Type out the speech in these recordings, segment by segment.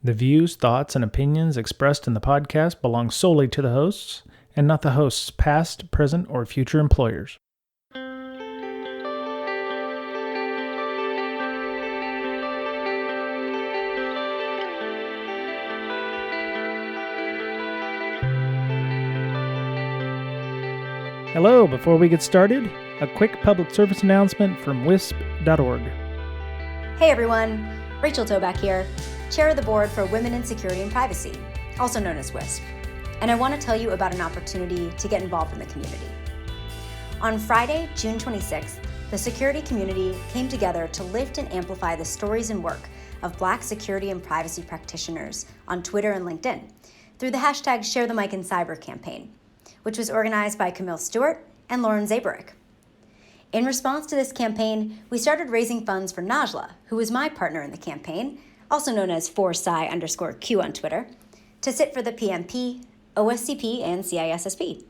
The views, thoughts, and opinions expressed in the podcast belong solely to the hosts and not the host's past, present, or future employers. Hello, before we get started, a quick public service announcement from wisp.org. Hey everyone, Rachel Toback here, Chair of the Board for Women in Security and Privacy, also known as WISP, and I want to tell you about an opportunity to get involved in the community. On Friday, June 26th, the security community came together to lift and amplify the stories and work of Black security and privacy practitioners on Twitter and LinkedIn through the hashtag #ShareTheMicInCyber campaign, which was organized by Camille Stewart and Lauren Zabarick. In response to this campaign, we started raising funds for Najla, who was my partner in the campaign, also known as 4Sci_Q on Twitter, to sit for the PMP, OSCP, and CISSP.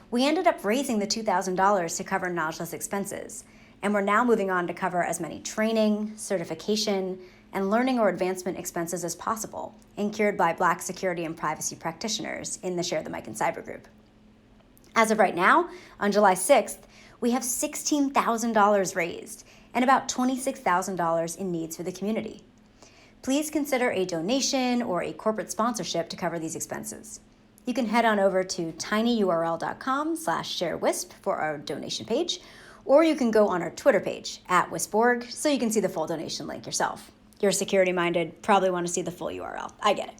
We ended up raising the $2,000 to cover Najla's expenses, and we're now moving on to cover as many training, certification, and learning or advancement expenses as possible, incurred by Black security and privacy practitioners in the Share the Mic and Cyber group. As of right now, on July 6th, we have $16,000 raised and about $26,000 in needs for the community. Please consider a donation or a corporate sponsorship to cover these expenses. You can head on over to tinyurl.com/sharewisp for our donation page, or you can go on our Twitter page @wisp.org so you can see the full donation link yourself. You're security-minded, probably want to see the full URL. I get it.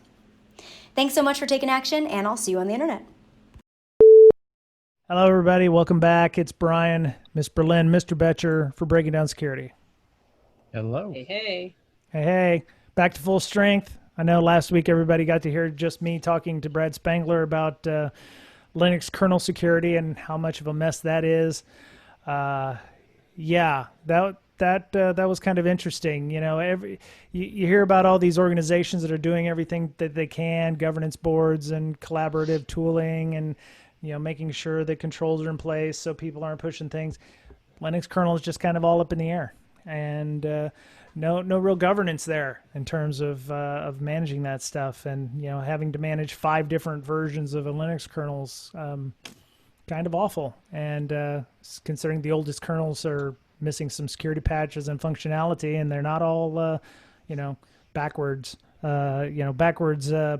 Thanks so much for taking action, and I'll see you on the internet. Hello, everybody. Welcome back. It's Brian, Miss Berlin, Mr. Betcher for Breaking Down Security. Hello. Hey, hey. Hey, hey. Back to full strength. I know last week everybody got to hear just me talking to Brad Spangler about Linux kernel security and how much of a mess that is. Yeah, that was kind of interesting. You know, you hear about all these organizations that are doing everything that they can, governance boards and collaborative tooling, and making sure that controls are in place so people aren't pushing things. Linux kernel is just kind of all up in the air, and no real governance there in terms of managing that stuff. And having to manage 5 different versions of a Linux kernel's kind of awful. And considering the oldest kernels are missing some security patches and functionality, and they're not all backwards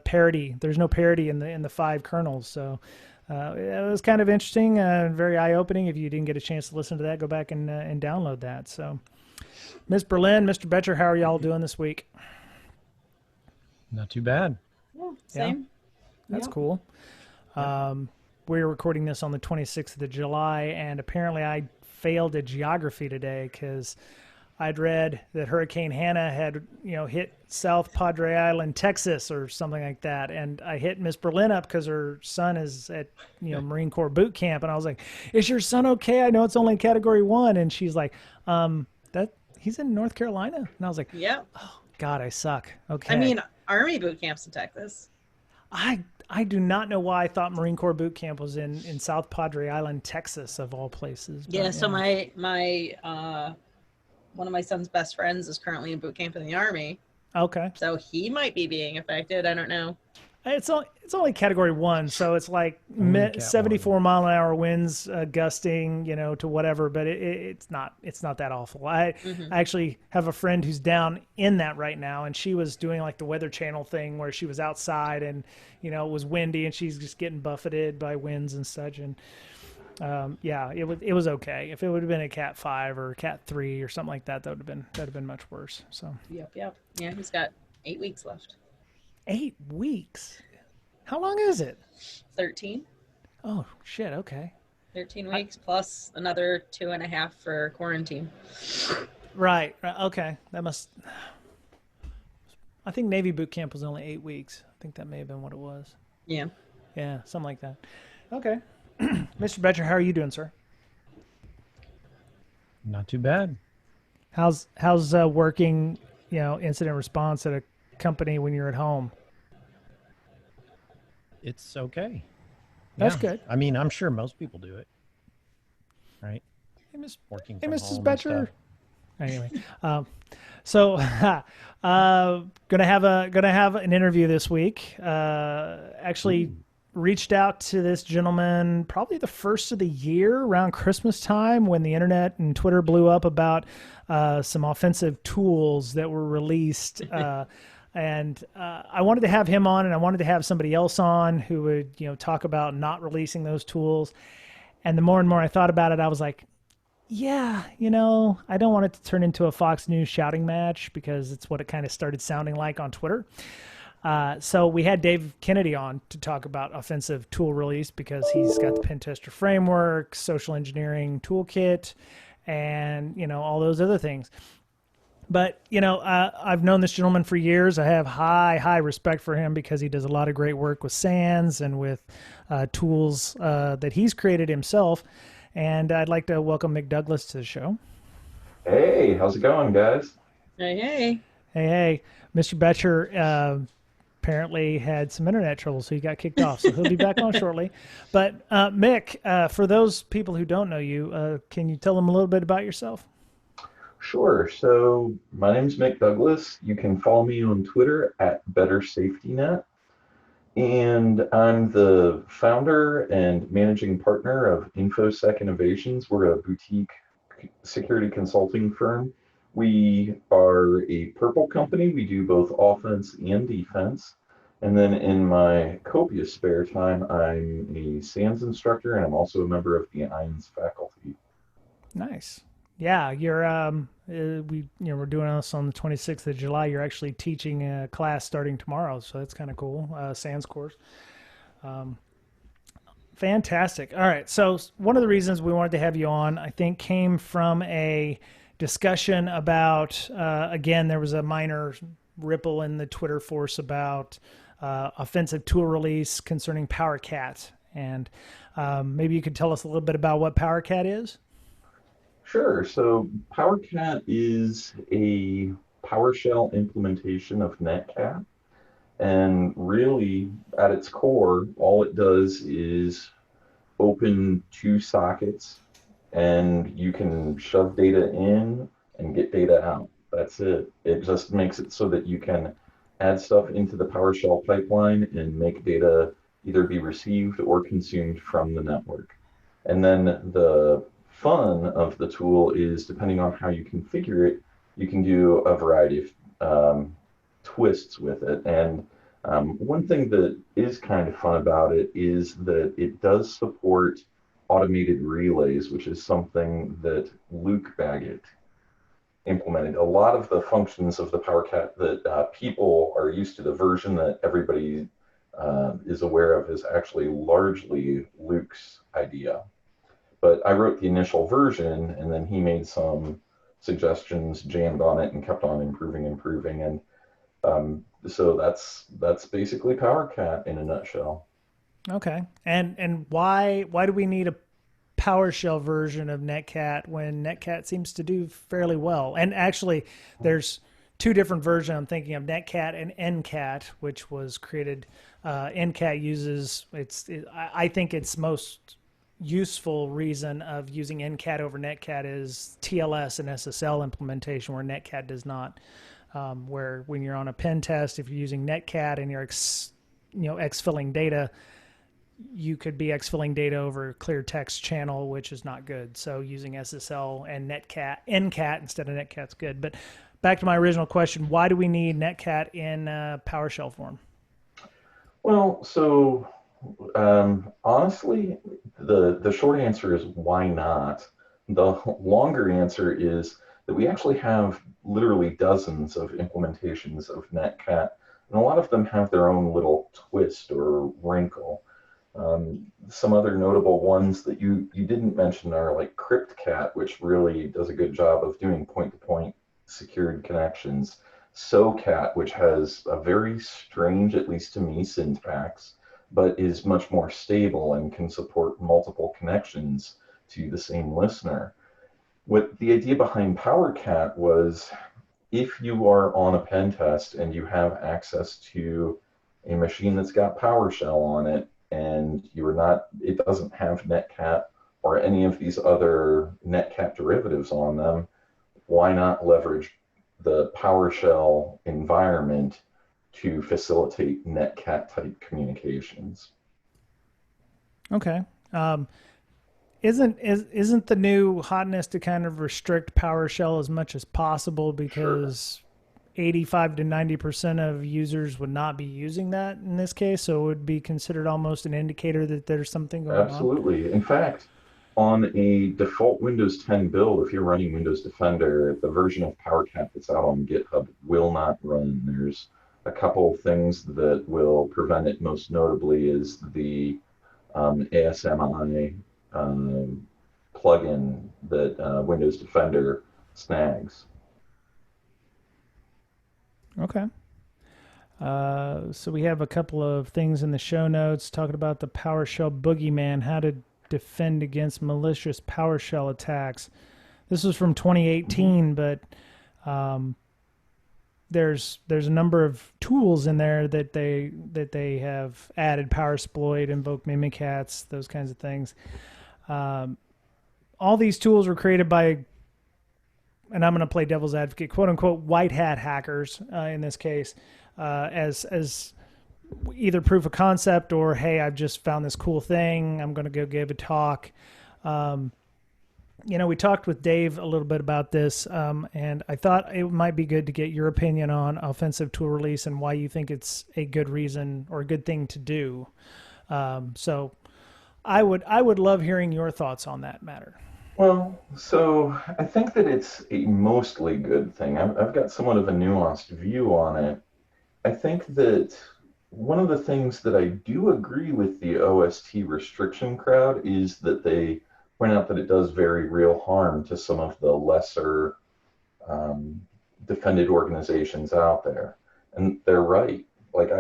parity. There's no parity in the 5 kernels, so. It was kind of interesting, very eye-opening. If you didn't get a chance to listen to that, go back and download that. So, Ms. Berlin, Mr. Betcher, how are y'all doing this week? Not too bad. Yeah, same. That's cool. We're recording this on the 26th of July, and apparently I failed a geography today because I'd read that Hurricane Hannah had, hit South Padre Island, Texas, or something like that. And I hit Miss Berlin up because her son is at, Marine Corps boot camp. And I was like, "Is your son okay? I know it's only Category 1." And she's like, he's in North Carolina." And I was like, "Yeah. Oh, God, I suck." Okay. I mean, Army boot camps in Texas. I do not know why I thought Marine Corps boot camp was in South Padre Island, Texas, of all places. But, yeah. So my one of my son's best friends is currently in boot camp in the Army. Okay. So he might be being affected. I don't know. It's only Category 1, so it's like 74 mile an hour winds gusting, to whatever. But it's not that awful. I actually have a friend who's down in that right now, and she was doing like the Weather Channel thing where she was outside and it was windy and she's just getting buffeted by winds and such. And it was okay. If it would have been a Cat 5 or Cat 3 or something like that, that'd have been much worse. So. Yep. Yeah, he's got 8 weeks left. 8 weeks? How long is it? 13. Oh shit. Okay. 13 weeks plus another 2.5 for quarantine. Right. Okay. I think Navy boot camp was only 8 weeks. I think that may have been what it was. Yeah. Yeah, something like that. Okay. Mr. Betcher, how are you doing, sir? Not too bad. How's working, incident response at a company when you're at home? It's okay. That's good. I mean, I'm sure most people do it, right? Hey, Working Hey, from Mrs. home Betcher. and stuff. Anyway, so gonna have an interview this week. Actually, reached out to this gentleman probably the first of the year around Christmas time when the internet and Twitter blew up about some offensive tools that were released. And I wanted to have him on, and I wanted to have somebody else on who would talk about not releasing those tools. And the more and more I thought about it, I was like, yeah, I don't want it to turn into a Fox News shouting match because it's what it kind of started sounding like on Twitter. So we had Dave Kennedy on to talk about offensive tool release because he's got the pen tester framework, social engineering toolkit, and all those other things. But I've known this gentleman for years. I have high respect for him because he does a lot of great work with SANS and with tools that he's created himself. And I'd like to welcome Mick Douglas to the show. Hey, how's it going, guys? Hey. Hey. Mr. Betcher apparently had some internet trouble, so he got kicked off. So he'll be back on shortly. But Mick, for those people who don't know you, can you tell them a little bit about yourself? Sure. So my name's Mick Douglas. You can follow me on Twitter at BetterSafetyNet. And I'm the founder and managing partner of InfoSec Innovations. We're a boutique security consulting firm. We are a purple company. We do both offense and defense. And then in my copious spare time, I'm a SANS instructor, and I'm also a member of the INS faculty. Nice. Yeah, you're we're doing this on the 26th of July. You're actually teaching a class starting tomorrow, so that's kind of cool. SANS course. Fantastic. All right. So one of the reasons we wanted to have you on, I think, came from a discussion about, again, there was a minor ripple in the Twitter force about offensive tool release concerning powercat. And maybe you could tell us a little bit about what powercat is? Sure. So powercat is a PowerShell implementation of Netcat. And really, at its core, all it does is open two sockets, and you can shove data in and get data out. That's it. It just makes it so that you can add stuff into the PowerShell pipeline and make data either be received or consumed from the network. And then the fun of the tool is, depending on how you configure it, you can do a variety of twists with it. And one thing that is kind of fun about it is that it does support automated relays, which is something that Luke Baggett implemented. A lot of the functions of the PowerCat that people are used to, the version that everybody is aware of, is actually largely Luke's idea. But I wrote the initial version, and then he made some suggestions, jammed on it, and kept on improving. And so that's basically PowerCat in a nutshell. Okay. And why do we need a PowerShell version of Netcat when Netcat seems to do fairly well? And actually, there's two different versions. I'm thinking of Netcat and NCat, which was created. NCat uses I think its most useful reason of using NCat over Netcat is TLS and SSL implementation, where Netcat does not. Where when you're on a pen test, if you're using Netcat and you're exfilling data, you could be exfilling data over a clear text channel, which is not good. So using SSL and NCat instead of Netcat's good. But back to my original question, why do we need Netcat in PowerShell form? Well, so honestly, the short answer is why not? The longer answer is that we actually have literally dozens of implementations of Netcat, and a lot of them have their own little twist or wrinkle. Some other notable ones that you didn't mention are like CryptCat, which really does a good job of doing point-to-point secured connections. SoCat, which has a very strange, at least to me, syntax, but is much more stable and can support multiple connections to the same listener. What the idea behind PowerCat was, if you are on a pen test and you have access to a machine that's got PowerShell on it, and it doesn't have Netcat or any of these other Netcat derivatives on them, why not leverage the PowerShell environment to facilitate Netcat type communications? Okay. Isn't the new hotness to kind of restrict PowerShell as much as possible Sure. because 85 to 90% of users would not be using that in this case, so it would be considered almost an indicator that there's something going on. Absolutely. In fact, on a default Windows 10 build, if you're running Windows Defender, the version of PowerCat that's out on GitHub will not run. There's a couple of things that will prevent it. Most notably is the ASMI plugin that Windows Defender snags. Okay. So we have a couple of things in the show notes talking about the PowerShell boogeyman, how to defend against malicious PowerShell attacks. This was from 2018, but there's a number of tools in there that they have added: PowerSploit, invoke mimikatz, those kinds of things. All these tools were created by, and I'm going to play devil's advocate, quote unquote, white hat hackers in this case, as either proof of concept or, hey, I've just found this cool thing, I'm going to go give a talk. We talked with Dave a little bit about this, and I thought it might be good to get your opinion on offensive tool release and why you think it's a good reason or a good thing to do. So I would love hearing your thoughts on that matter. Well, so I think that it's a mostly good thing. I've got somewhat of a nuanced view on it. I think that one of the things that I do agree with the OST restriction crowd is that they point out that it does very real harm to some of the lesser defended organizations out there. And they're right. Like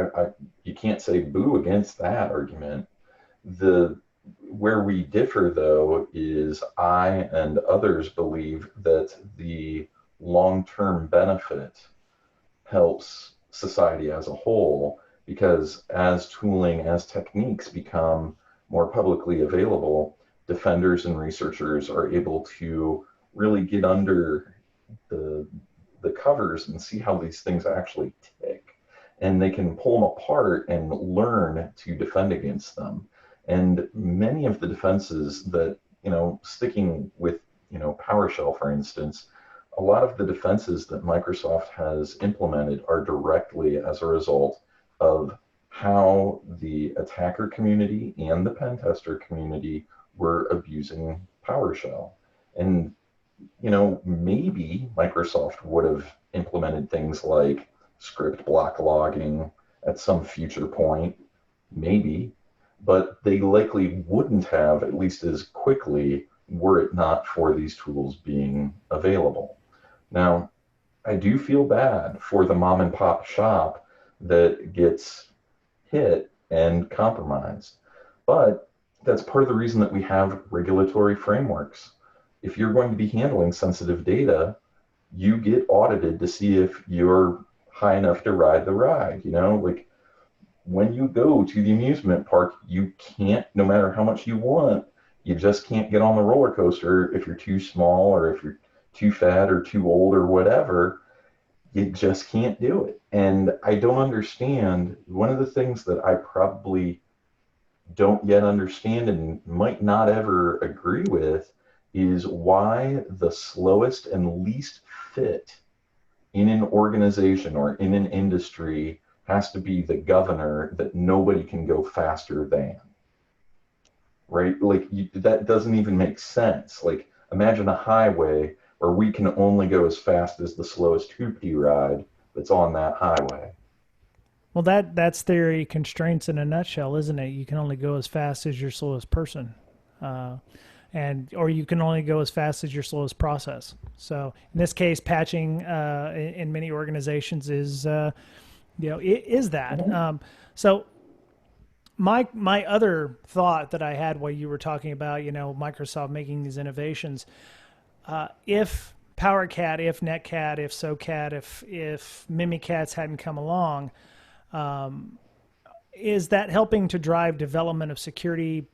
you can't say boo against that argument. Where we differ, though, is I and others believe that the long-term benefit helps society as a whole, because as tooling, as techniques become more publicly available, defenders and researchers are able to really get under the covers and see how these things actually tick. And they can pull them apart and learn to defend against them. And many of the defenses that, sticking with, PowerShell, for instance, a lot of the defenses that Microsoft has implemented are directly as a result of how the attacker community and the pen tester community were abusing PowerShell. And, maybe Microsoft would have implemented things like script block logging at some future point, maybe, but they likely wouldn't have, at least as quickly, were it not for these tools being available. Now, I do feel bad for the mom and pop shop that gets hit and compromised, but that's part of the reason that we have regulatory frameworks. If you're going to be handling sensitive data, you get audited to see if you're high enough to ride the ride. Like when you go to the amusement park, you can't, no matter how much you want, you just can't get on the roller coaster if you're too small or if you're too fat or too old or whatever. You just can't do it. And I don't understand. One of the things that I probably don't yet understand and might not ever agree with is why the slowest and least fit in an organization or in an industry has to be the governor that nobody can go faster than. Right? Like that doesn't even make sense. Like imagine a highway where we can only go as fast as the slowest hoopty ride that's on that highway. Well, that's theory constraints in a nutshell, isn't it? You can only go as fast as your slowest person, or you can only go as fast as your slowest process. So in this case, patching in many organizations is that. Mm-hmm. So my other thought that I had while you were talking about Microsoft making these innovations, if powercat, if Netcat, if SOCAT, if mimikatz hadn't come along. Is that helping to drive development of security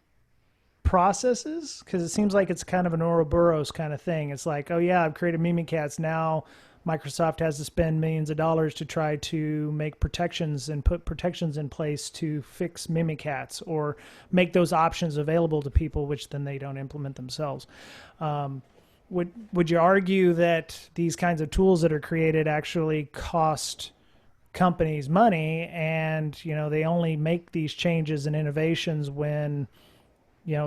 processes? Because it seems like it's kind of an Ouroboros kind of thing. It's like, oh yeah, I've created Mimikatz. Now Microsoft has to spend millions of dollars to try to make protections and put protections in place to fix Mimikatz or make those options available to people, which then they don't implement themselves. Would you argue that these kinds of tools that are created actually cost companies money, and they only make these changes and innovations when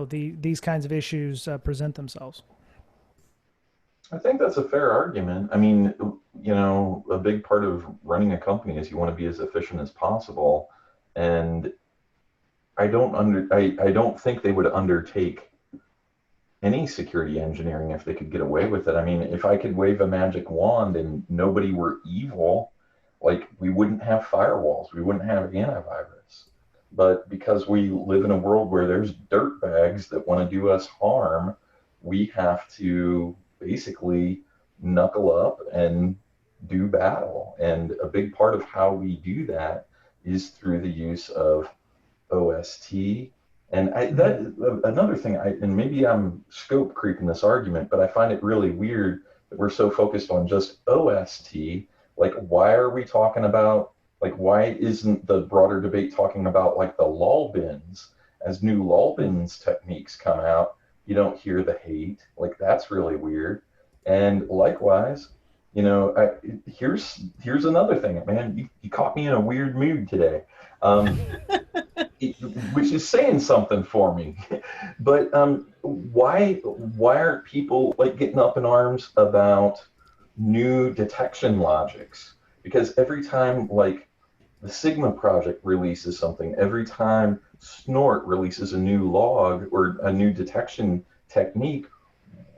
these kinds of issues present themselves? I think that's a fair argument. I mean, a big part of running a company is you want to be as efficient as possible, and I don't think they would undertake any security engineering if they could get away with it. I mean, if I could wave a magic wand and nobody were evil, like, we wouldn't have firewalls, we wouldn't have antivirus. But because we live in a world where there's dirtbags that want to do us harm, we have to basically knuckle up and do battle. And a big part of how we do that is through the use of OST. And another thing, and maybe I'm scope creeping this argument, but I find it really weird that we're so focused on just OST. Like, why are we talking about, like, why isn't the broader debate talking about, like, the lull bins? As new lull bins techniques come out, you don't hear the hate. Like, that's really weird. And likewise, here's another thing, man. You caught me in a weird mood today. Which is saying something for me. But why aren't people, like, getting up in arms about new detection logics? Because every time, like, the Sigma project releases something, every time Snort releases a new log or a new detection technique,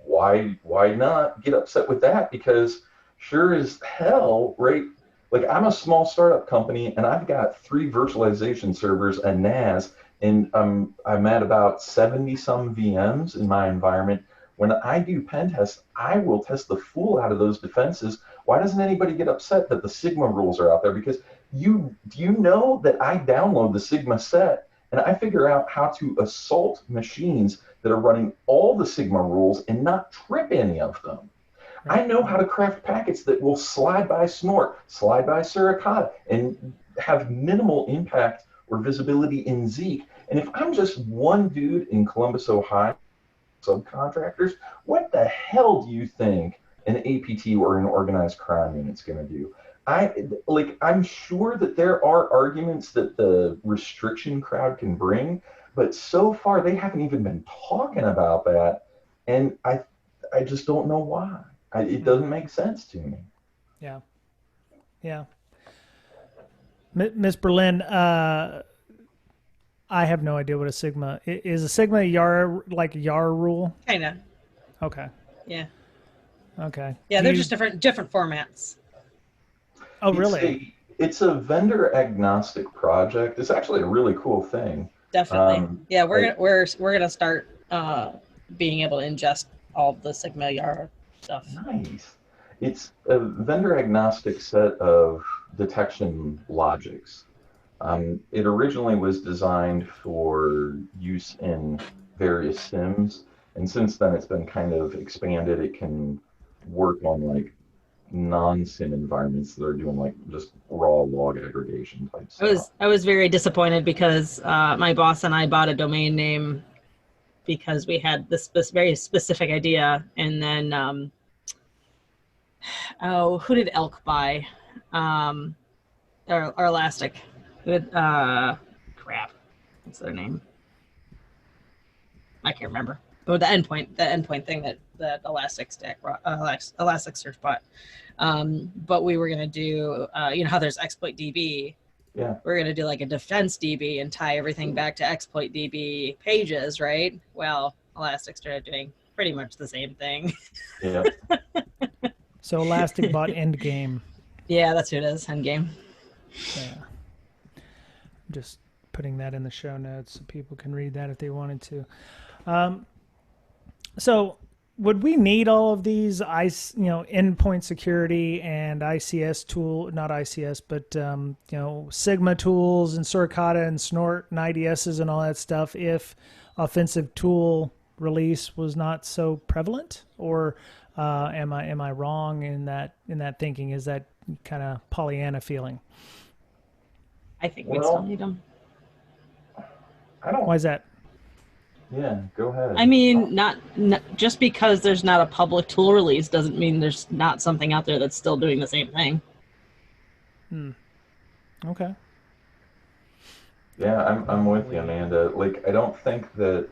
why not get upset with that? Because sure as hell, right? Like, I'm a small startup company, and I've got 3 virtualization servers, a NAS, and I'm at about 70 some VMs in my environment. When I do pen tests, I will test the fool out of those defenses. Why doesn't anybody get upset that the Sigma rules are out there? Because do you know that I download the Sigma set and I figure out how to assault machines that are running all the Sigma rules and not trip any of them? I know how to craft packets that will slide by Snort, slide by Suricata, and have minimal impact or visibility in Zeek. And if I'm just one dude in Columbus, Ohio, subcontractors, what the hell do you think an APT or an organized crime unit's going to do? I'm sure that there are arguments that the restriction crowd can bring, but so far they haven't even been talking about that, and I just don't know why. It doesn't make sense to me. Yeah. Miss Berlin, I have no idea what a Sigma is. A Sigma YAR, like YAR rule? Kind of. Okay. Yeah. Okay. Yeah, they're just different formats. Oh, really? It's a vendor agnostic project. It's actually a really cool thing. Definitely. Yeah, we're gonna start being able to ingest all the Sigma YAR stuff. Nice. It's a vendor agnostic set of detection logics. It originally was designed for use in various SIMs, and since then it's been kind of expanded. It can work on, like, non-SIM environments that are doing, like, just raw log aggregation type stuff. I was very disappointed because my boss and I bought a domain name because we had this very specific idea, and then who did Elk buy? Or Elastic. Crap, what's their name? I can't remember. But the endpoint thing that Elasticsearch bought. But we were gonna do, how there's exploit DB. Yeah. We're gonna do like a defense DB and tie everything back to exploit DB pages, right? Well, Elastic started doing pretty much the same thing. Yeah. So Elastic bought Endgame. Yeah, that's who it is, Endgame. Yeah. Just putting that in the show notes so people can read that if they wanted to. So would we need all of these endpoint security and ICS tool, not ICS, but Sigma tools and Suricata and Snort and IDSs and all that stuff if offensive tool release was not so prevalent, or am I wrong in that thinking? Is that kind of Pollyanna feeling? I think we'd still Well, need them. I don't. Why is that? Yeah, go ahead. I mean, not just because there's not a public tool release doesn't mean there's not something out there that's still doing the same thing. Okay. Yeah, I'm with you, Amanda. Like, I don't think that.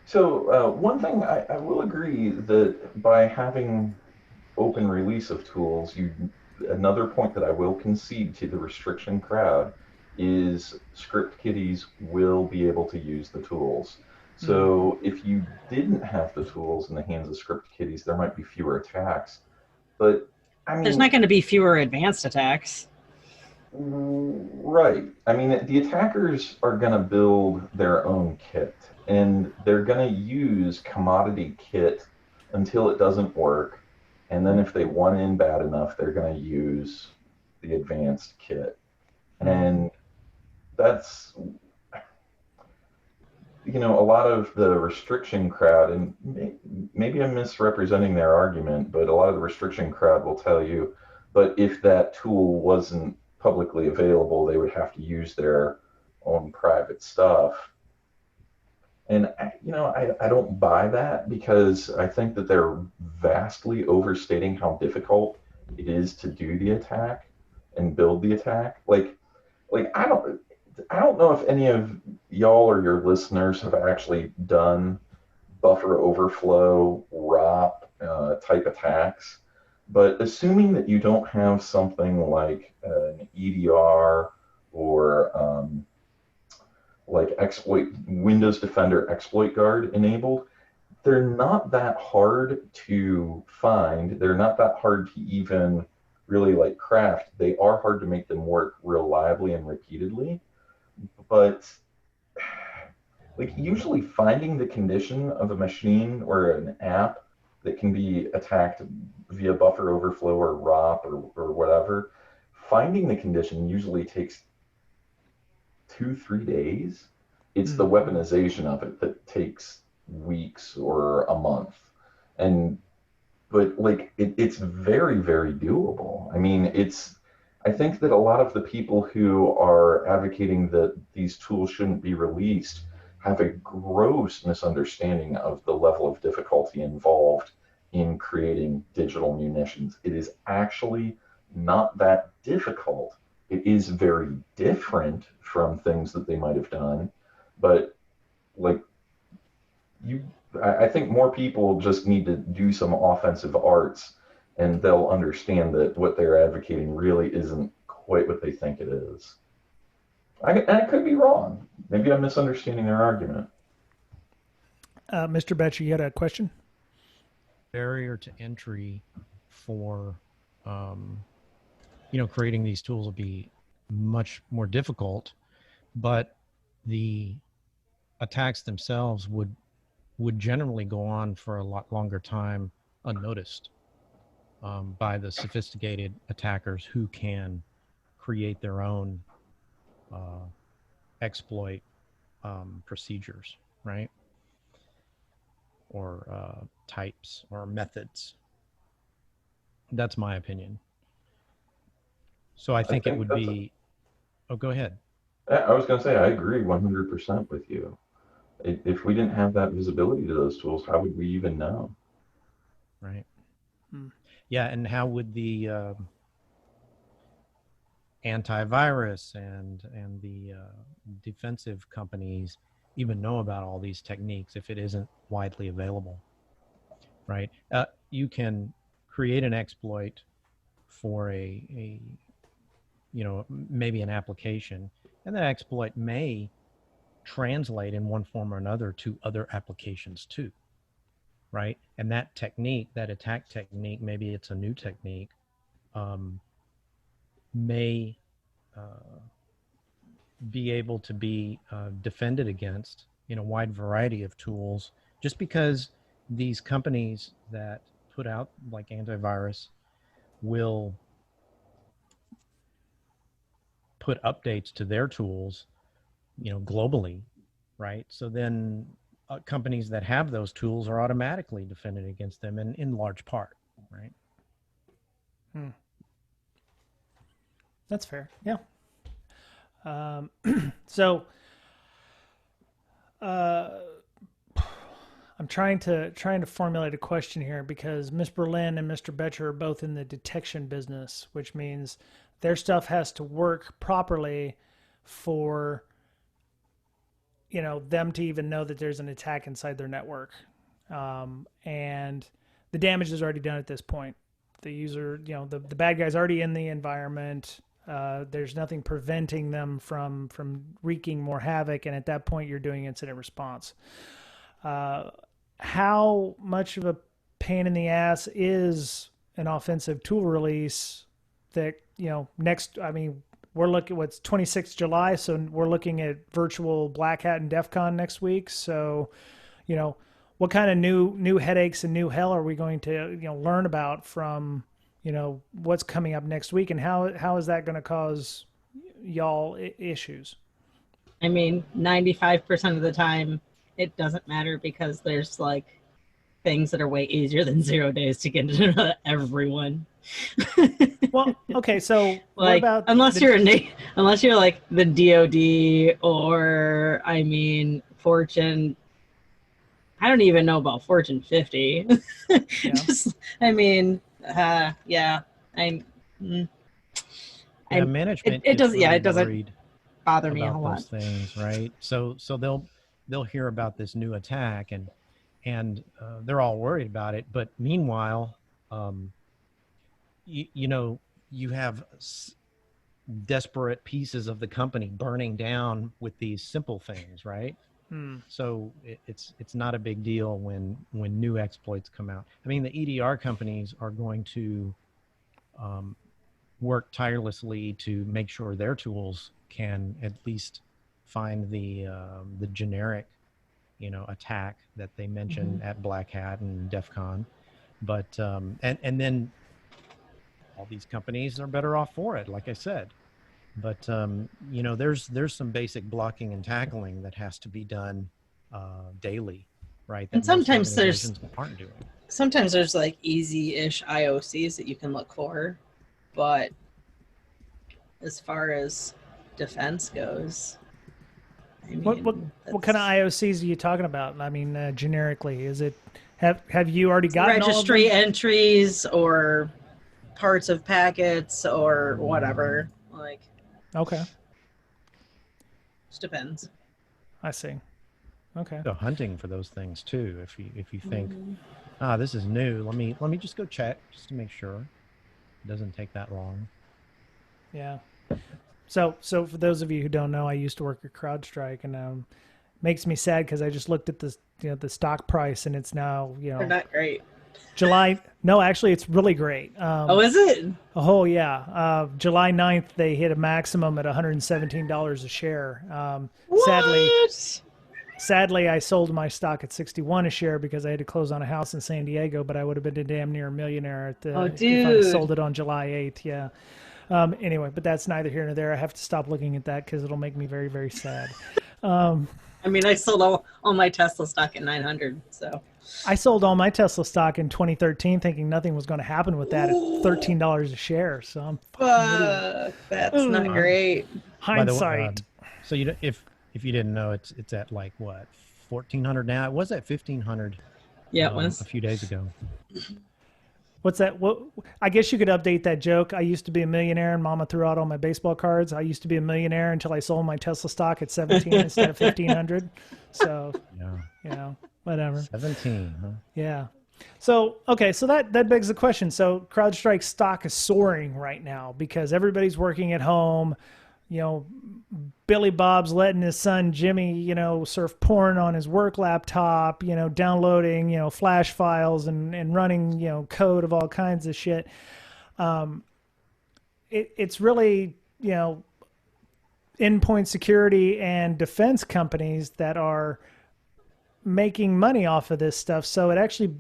So, one thing I will agree that by having open release of tools, another point that I will concede to the restriction crowd is script kiddies will be able to use the tools. So if you didn't have the tools in the hands of script kiddies, there might be fewer attacks. But I There's mean, not going to be fewer advanced attacks. right. I mean, the attackers are going to build their own kit, and they're going to use commodity kit until it doesn't work. And then if they want in bad enough, they're going to use the advanced kit. And that's, a lot of the restriction crowd, and maybe I'm misrepresenting their argument, but a lot of the restriction crowd will tell you, but if that tool wasn't publicly available, they would have to use their own private stuff. And, I don't buy that, because I think that they're vastly overstating how difficult it is to do the attack and build the attack. Like I don't know if any of y'all or your listeners have actually done buffer overflow ROP type attacks, but assuming that you don't have something like an EDR or like exploit Windows Defender exploit guard enabled, they're not that hard to find. They're not that hard to even really like craft. They are hard to make them work reliably and repeatedly, but like usually finding the condition of a machine or an app that can be attacked via buffer overflow or ROP or whatever, finding the condition usually takes 2-3 days. It's the weaponization of it that takes weeks or a month. And but like it's very, very doable. I mean, I think that a lot of the people who are advocating that these tools shouldn't be released have a gross misunderstanding of the level of difficulty involved in creating digital munitions. It is actually not that difficult. It is very different from things that they might have done, but like I think more people just need to do some offensive arts, and they'll understand that what they're advocating really isn't quite what they think it is. And I could be wrong. Maybe I'm misunderstanding their argument. Mr. Betcher, you had a question? Barrier to entry for, creating these tools will be much more difficult, but the attacks themselves would generally go on for a lot longer time unnoticed by the sophisticated attackers who can create their own exploit procedures, right? Or types or methods. That's my opinion. So I think it would be... Oh, go ahead. I was going to say, I agree 100% with you. If we didn't have that visibility to those tools, how would we even know? Right. Yeah, and how would the antivirus and the defensive companies even know about all these techniques if it isn't widely available, right? You can create an exploit for a maybe an application, and that exploit may translate in one form or another to other applications too, right? And that technique, that attack technique, maybe it's a new technique, may be able to be defended against in a wide variety of tools, just because these companies that put out like antivirus will put updates to their tools globally, right? So then companies that have those tools are automatically defended against them in large part, right? That's fair. Yeah. So I'm trying to formulate a question here, because Miss Berlin and Mr. Betcher are both in the detection business, which means their stuff has to work properly for them to even know that there's an attack inside their network, and the damage is already done at this point. The user, the bad guy's already in the environment. There's nothing preventing them from wreaking more havoc, and at that point you're doing incident response. How much of a pain in the ass is an offensive tool release that, we're looking, what's 26th July. So we're looking at virtual Black Hat and DEF CON next week. So, what kind of new headaches and new hell are we going to, learn about from, what's coming up next week, and how is that going to cause y'all issues? 95% of the time, it doesn't matter, because there's things that are way easier than 0 days to get into everyone. Well, okay, so what about unless you're like the DoD or Fortune. I don't even know about Fortune 50. Yeah. Management. It doesn't. Really it doesn't bother me a whole lot. Those things, right? So they'll hear about this new attack, and they're all worried about it. But meanwhile, you have desperate pieces of the company burning down with these simple things, right? So it's not a big deal when new exploits come out. The EDR companies are going to work tirelessly to make sure their tools can at least find the generic, attack that they mentioned at Black Hat and DEF CON. But and then all these companies are better off for it, like I said. But there's some basic blocking and tackling that has to be done daily, right? That and sometimes aren't doing. Sometimes there's easy-ish IOCs that you can look for, but as far as defense goes, what kind of IOCs are you talking about? Generically, is it have you already gotten registry entries or parts of packets or whatever? Okay. Just depends. I see. Okay. So hunting for those things too. If you think, this is new, let me just go check just to make sure. It doesn't take that long. Yeah. So for those of you who don't know, I used to work at CrowdStrike, and makes me sad because I just looked at this, the stock price, and it's now, They're not great. July. No, actually, it's really great. Is it? Oh, yeah. July 9th, they hit a maximum at $117 a share. Sadly, I sold my stock at $61 a share because I had to close on a house in San Diego, but I would have been a damn near millionaire if I sold it on July 8th. Yeah. Anyway, but that's neither here nor there. I have to stop looking at that because it'll make me very, very sad. I sold all my Tesla stock at 900, so. I sold all my Tesla stock in 2013 thinking nothing was going to happen with that at $13 a share. So I'm that's not great. Hindsight. So if you didn't know, it's at what, 1,400 now? It was at 1,500. Yeah, it was a few days ago. What's that? I guess you could update that joke. I used to be a millionaire and Mama threw out all my baseball cards. I used to be a millionaire until I sold my Tesla stock at 17 instead of 1,500. So, whatever. 17, huh? Yeah. So, okay. So that begs the question. So CrowdStrike stock is soaring right now because everybody's working at home. Billy Bob's letting his son Jimmy, surf porn on his work laptop, downloading, flash files and running, code of all kinds of shit. It's really, endpoint security and defense companies that are making money off of this stuff. So it actually,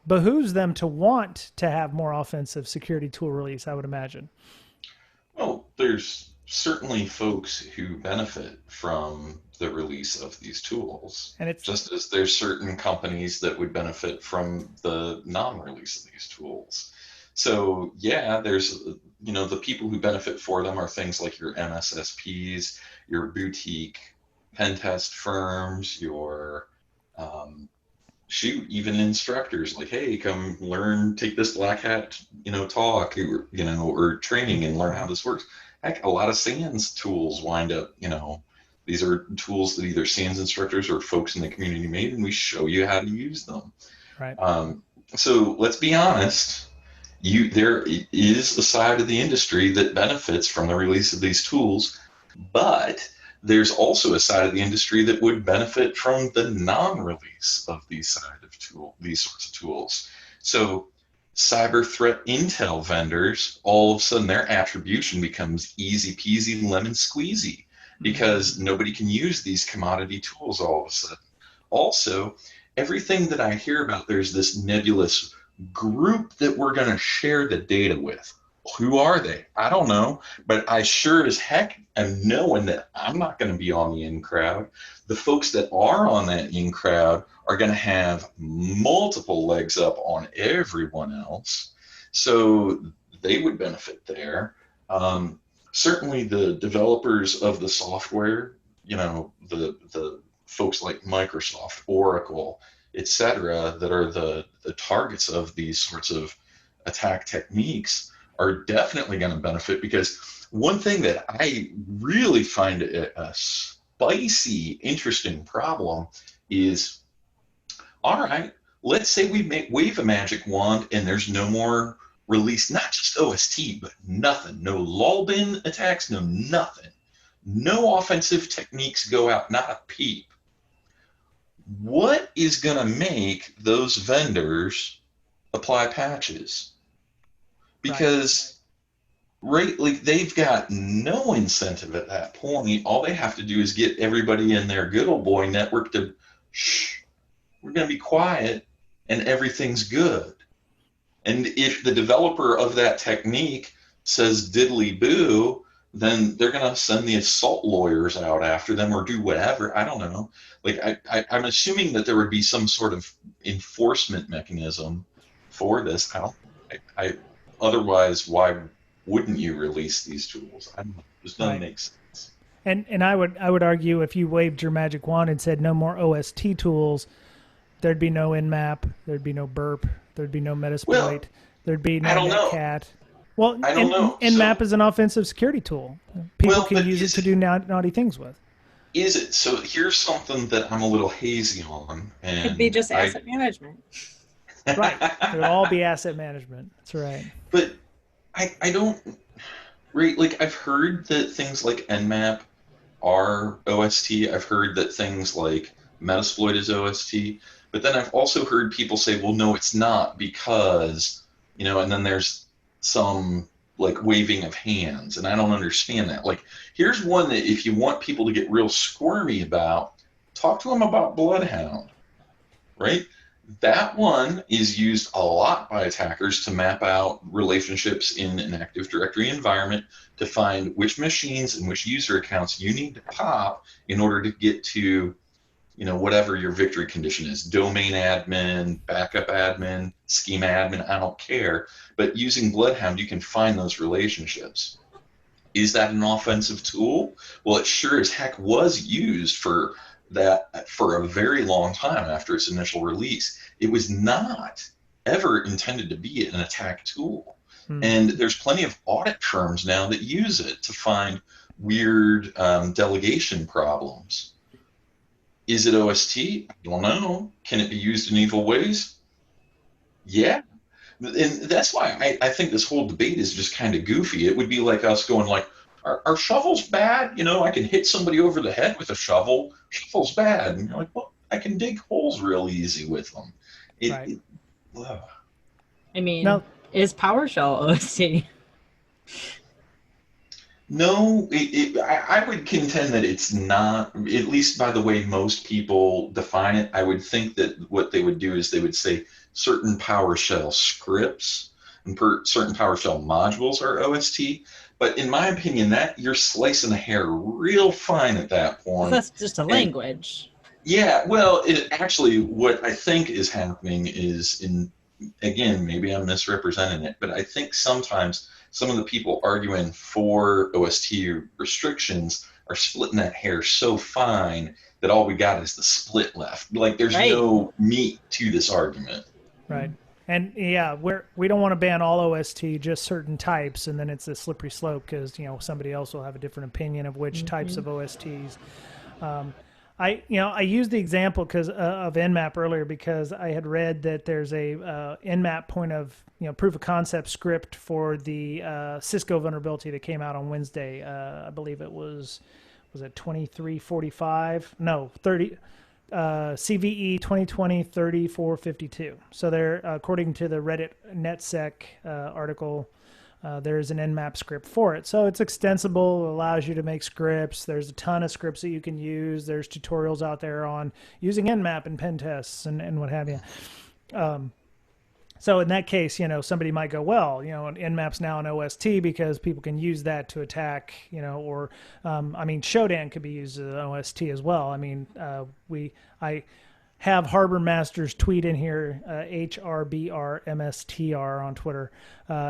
behooves them to want to have more offensive security tool release, I would imagine. Well, there's certainly folks who benefit from the release of these tools, And it's just as there's certain companies that would benefit from the non-release of these tools. So yeah, there's, the people who benefit for them are things like your MSSPs, your boutique pen test firms, your shoot, even instructors like, hey, come learn, take this black hat, talk, or training and learn how this works. Heck, a lot of SANS tools wind up, these are tools that either SANS instructors or folks in the community made, and we show you how to use them. right. So let's be honest, there is a side of the industry that benefits from the release of these tools, but there's also a side of the industry that would benefit from the non-release of these sorts of tools. So cyber threat intel vendors, all of a sudden their attribution becomes easy peasy lemon squeezy because nobody can use these commodity tools all of a sudden. Also, everything that I hear about, there's this nebulous group that we're going to share the data with. Who are they? I don't know, but I sure as heck am knowing that I'm not going to be on the in crowd. The folks that are on that in crowd are going to have multiple legs up on everyone else, so they would benefit there. Certainly, the developers of the software, the folks like Microsoft, Oracle, etc., that are the targets of these sorts of attack techniques are definitely going to benefit, because one thing that I really find a spicy, interesting problem is, all right, let's say we wave a magic wand and there's no more release, not just OST, but nothing, no lull bin attacks, no nothing, no offensive techniques go out, not a peep. What is going to make those vendors apply patches? Because like they've got no incentive at that point. All they have to do is get everybody in their good old boy network to, shh, we're going to be quiet and everything's good. And if the developer of that technique says diddly boo, then they're going to send the assault lawyers out after them or do whatever. I don't know. Like I'm assuming that there would be some sort of enforcement mechanism for this. Otherwise, why wouldn't you release these tools? I don't know. This doesn't make sense. And I would argue if you waved your magic wand and said no more OST tools, there'd be no Nmap, there'd be no burp, there'd be no Metasploit, there'd be no Netcat. Well, I don't know. Nmap is an offensive security tool. People can use it to do naughty things with. Is it? So here's something that I'm a little hazy on. And it'd be just asset management. Right. It'll all be asset management. That's right. But I don't, right, like I've heard that things like Nmap are OST. I've heard that things like Metasploit is OST. But then I've also heard people say, well, no, it's not because, and then there's some like waving of hands, and I don't understand that. Like, here's one that if you want people to get real squirmy about, talk to them about Bloodhound, right? That one is used a lot by attackers to map out relationships in an Active Directory environment to find which machines and which user accounts you need to pop in order to get to, whatever your victory condition is. Domain admin, backup admin, schema admin, I don't care. But using Bloodhound, you can find those relationships. Is that an offensive tool? Well, it sure as heck was used for that for a very long time after its initial release. It was not ever intended to be an attack tool. And there's plenty of audit firms now that use it to find weird delegation problems. Is it OST? I don't know. Can it be used in evil ways? Yeah. And that's why I think this whole debate is just kind of goofy. It would be like us going like, are shovels bad? I can hit somebody over the head with a shovel. Shovel's bad. And you're like, well, I can dig holes real easy with them. I mean, is PowerShell OST? No, I would contend that it's not, at least by the way most people define it. I would think that what they would do is they would say certain PowerShell scripts and certain PowerShell modules are OST, But in my opinion, that you're slicing the hair real fine at that point. That's just a language. Yeah, well, it actually, what I think is happening is again, maybe I'm misrepresenting it, but I think sometimes some of the people arguing for OST restrictions are splitting that hair so fine that all we got is the split left. Like there's no meat to this argument. Right. And yeah, we don't want to ban all OST, just certain types, and then it's a slippery slope because somebody else will have a different opinion of which types of OSTs. I used the example of Nmap earlier because I had read that there's a Nmap point of proof of concept script for the Cisco vulnerability that came out on Wednesday. I believe it was it 2345? No, 30. CVE 2020-3452. So there, according to the Reddit NetSec article, there's an Nmap script for it. So it's extensible, allows you to make scripts. There's a ton of scripts that you can use. There's tutorials out there on using Nmap and pen tests and what have you. So in that case, somebody might go, well, Nmap's now an OST because people can use that to attack, or, Shodan could be used as an OST as well. I have Harbor Master's tweet in here, HRBRMSTR on Twitter.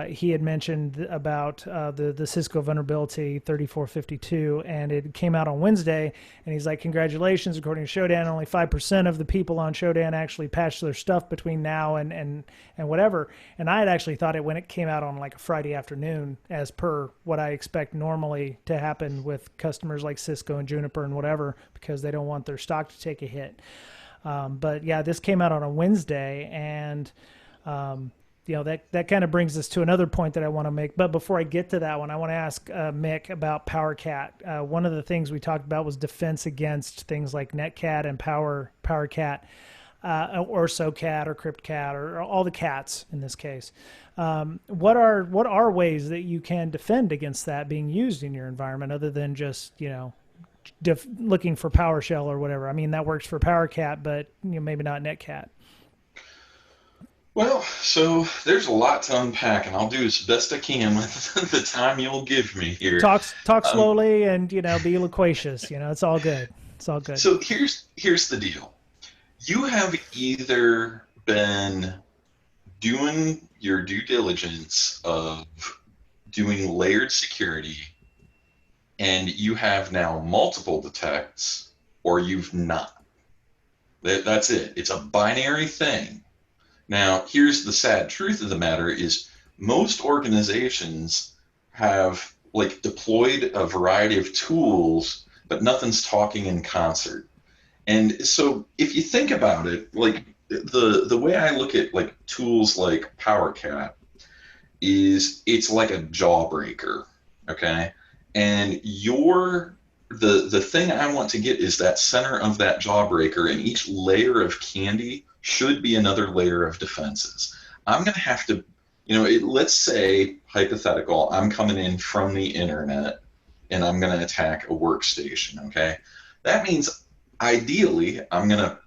He had mentioned about the Cisco vulnerability 3452, and it came out on Wednesday, and he's like, congratulations, according to Shodan, only 5% of the people on Shodan actually patched their stuff between now and whatever. And I had actually thought it when it came out on like a Friday afternoon, as per what I expect normally to happen with customers like Cisco and Juniper and whatever, because they don't want their stock to take a hit. But yeah, this came out on a Wednesday, and that kind of brings us to another point that I want to make. But before I get to that one, I want to ask Mick about powercat. One of the things we talked about was defense against things like Netcat and powercat, or SoCat or CryptCat or all the cats in this case. What are ways that you can defend against that being used in your environment other than just looking for PowerShell or whatever? I mean, that works for PowerCat, but maybe not Netcat. Well, so there's a lot to unpack, and I'll do as best I can with the time you'll give me here. Talk slowly and be loquacious. It's all good. It's all good. So here's the deal. You have either been doing your due diligence of doing layered security, and you have now multiple detects, or you've not. That's it. It's a binary thing. Now, here's the sad truth of the matter is most organizations have deployed a variety of tools, but nothing's talking in concert. And so if you think about it, the way I look at tools like PowerCat is it's like a jawbreaker, okay? And the thing I want to get is that center of that jawbreaker, and each layer of candy should be another layer of defenses. I'm going to have to, let's say, hypothetical, I'm coming in from the internet and I'm going to attack a workstation, okay? That means ideally I'm going to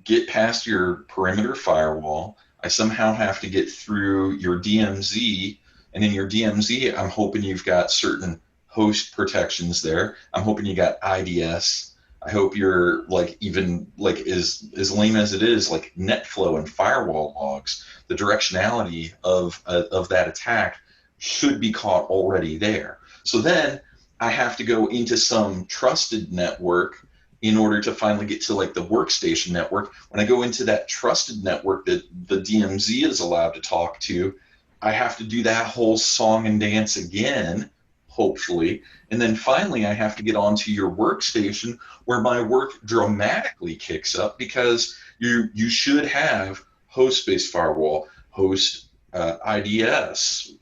get past your perimeter firewall. I somehow have to get through your DMZ, and in your DMZ, I'm hoping you've got certain host protections there. I'm hoping you got IDS. I hope you're as lame as it is, NetFlow and firewall logs. The directionality of that attack should be caught already there. So then I have to go into some trusted network in order to finally get to the workstation network. When I go into that trusted network that the DMZ is allowed to talk to, I have to do that whole song and dance again, hopefully. And then finally, I have to get onto your workstation where my work dramatically kicks up, because you should have host-based firewall, host IDS,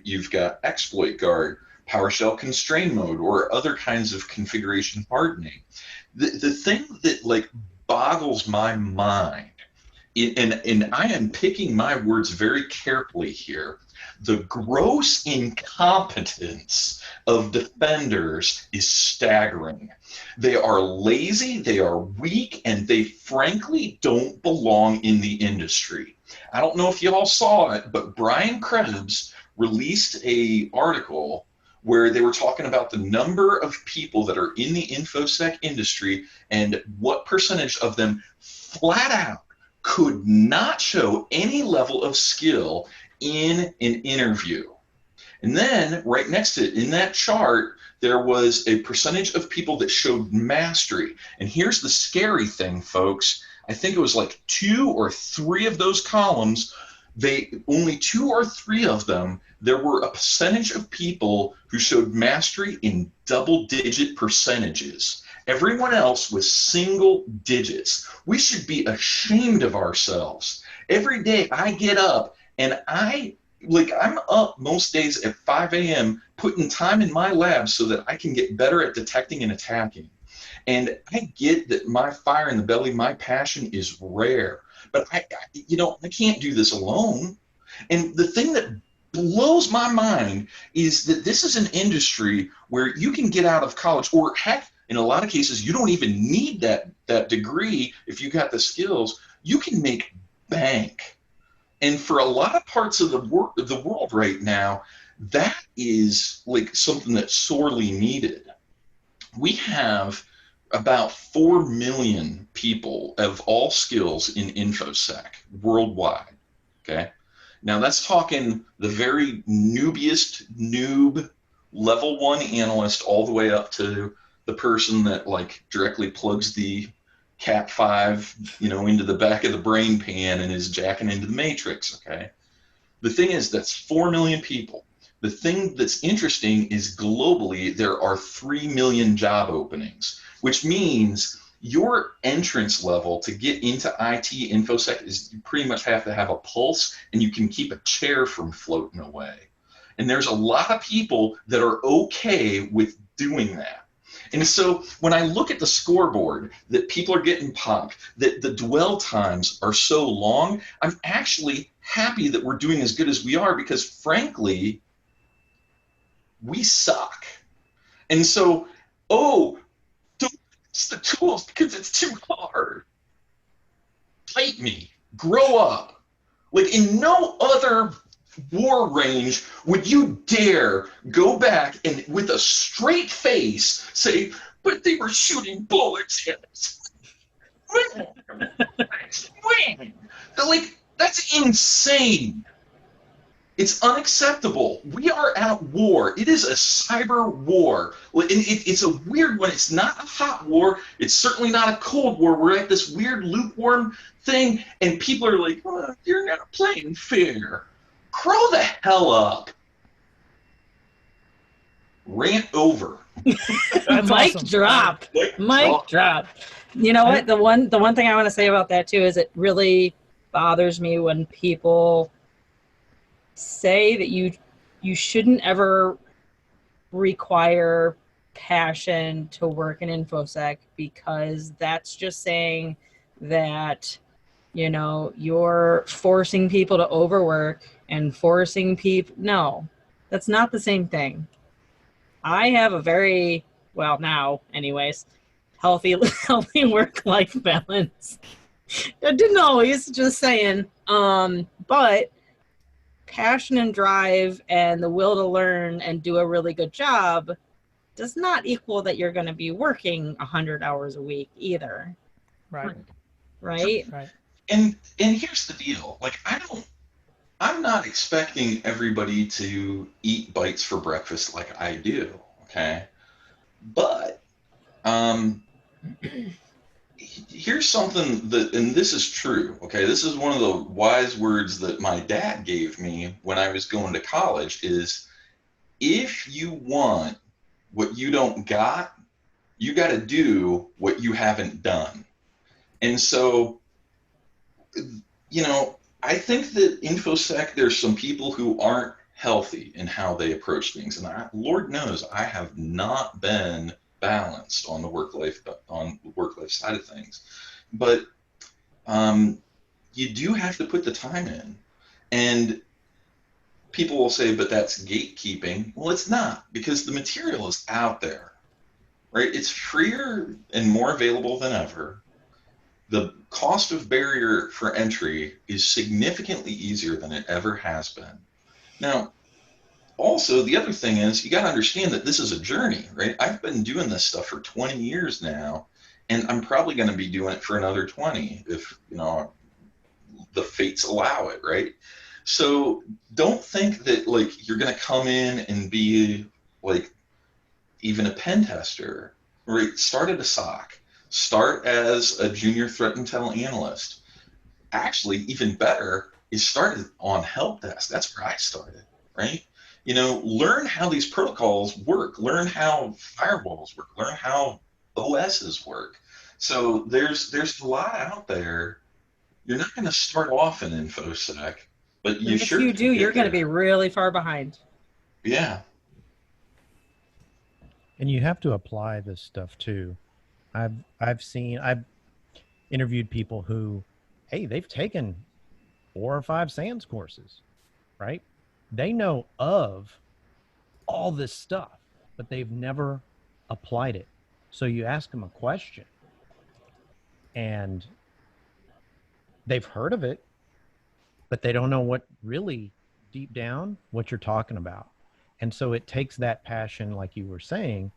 you've got exploit guard, PowerShell constraint mode, or other kinds of configuration hardening. The thing that boggles my mind, and I am picking my words very carefully here, the gross incompetence of defenders is staggering. They are lazy, they are weak, and they frankly don't belong in the industry. I don't know if you all saw it, but Brian Krebs released an article where they were talking about the number of people that are in the InfoSec industry and what percentage of them flat out could not show any level of skill in an interview. And then right next to it in that chart, there was a percentage of people that showed mastery. And here's the scary thing, folks. I think it was like 2 or 3 of those columns, only 2 or 3 of them, there were a percentage of people who showed mastery in double-digit percentages. Everyone else was single digits. We should be ashamed of ourselves. Every day I get up and I'm up most days at 5 a.m. putting time in my lab so that I can get better at detecting and attacking. And I get that my fire in the belly, my passion is rare, but I can't do this alone. And the thing that blows my mind is that this is an industry where you can get out of college, or heck, in a lot of cases, you don't even need that degree if you got the skills. You can make bank. And for a lot of parts of the world right now, that is like something that's sorely needed. We have about 4 million people of all skills in InfoSec worldwide, okay? Now that's talking the very noob level 1 analyst all the way up to the person that like directly plugs the Cat 5, into the back of the brain pan and is jacking into the matrix, okay? The thing is, that's 4 million people. The thing that's interesting is globally there are 3 million job openings, which means your entrance level to get into IT InfoSec is you pretty much have to have a pulse, and you can keep a chair from floating away. And there's a lot of people that are okay with doing that. And so when I look at the scoreboard that people are getting popped, that the dwell times are so long, I'm actually happy that we're doing as good as we are, because frankly, we suck. And so, don't use the tools because it's too hard. Fight me. Grow up. Like in no other war range would you dare go back and with a straight face say, but they were shooting bullets at us. Like, that's insane. It's unacceptable. We are at war. It is a cyber war. And it's a weird one. It's not a hot war. It's certainly not a cold war. We're at this weird lukewarm thing, and people are like, oh, you're not playing fair. Grow the hell up. Rant over. Mic drop. Mic drop. You know what? The one thing I want to say about that too is it really bothers me when people say that you shouldn't ever require passion to work in InfoSec, because that's just saying that you're forcing people to overwork and forcing people. No, that's not the same thing. I have a very, well now anyways, healthy work-life balance. I didn't always, just saying. But passion and drive and the will to learn and do a really good job does not equal that you're going to be working 100 hours a week either. Right. Right. And here's the deal. Like, I'm not expecting everybody to eat bites for breakfast like I do, okay? But here's something that, and this is true, okay? This is one of the wise words that my dad gave me when I was going to college is, if you want what you don't got, you got to do what you haven't done. And so, I think that InfoSec, there's some people who aren't healthy in how they approach things. And Lord knows I have not been balanced on the work-life side of things. But you do have to put the time in. And people will say, but that's gatekeeping. Well, it's not, because the material is out there, right? It's freer and more available than ever. The cost of barrier for entry is significantly easier than it ever has been. Now, also, the other thing is you got to understand that this is a journey, right? I've been doing this stuff for 20 years now, and I'm probably going to be doing it for another 20 if, the fates allow it, right? So don't think that like you're going to come in and be like even a pen tester, right? Start at a SOC. Start as a junior threat intel analyst. Actually, even better is started on help desk. That's where I started, right? Learn how these protocols work. Learn how firewalls work. Learn how OSs work. So there's a lot out there. You're not going to start off in InfoSec, but you if sure you can do, get you're going to there. be really far behind. Yeah. And you have to apply this stuff too. I've interviewed people who, hey, they've taken 4 or 5 SANS courses, right? They know of all this stuff, but they've never applied it. So you ask them a question and they've heard of it, but they don't know what really deep down what you're talking about. And so it takes that passion, like you were saying,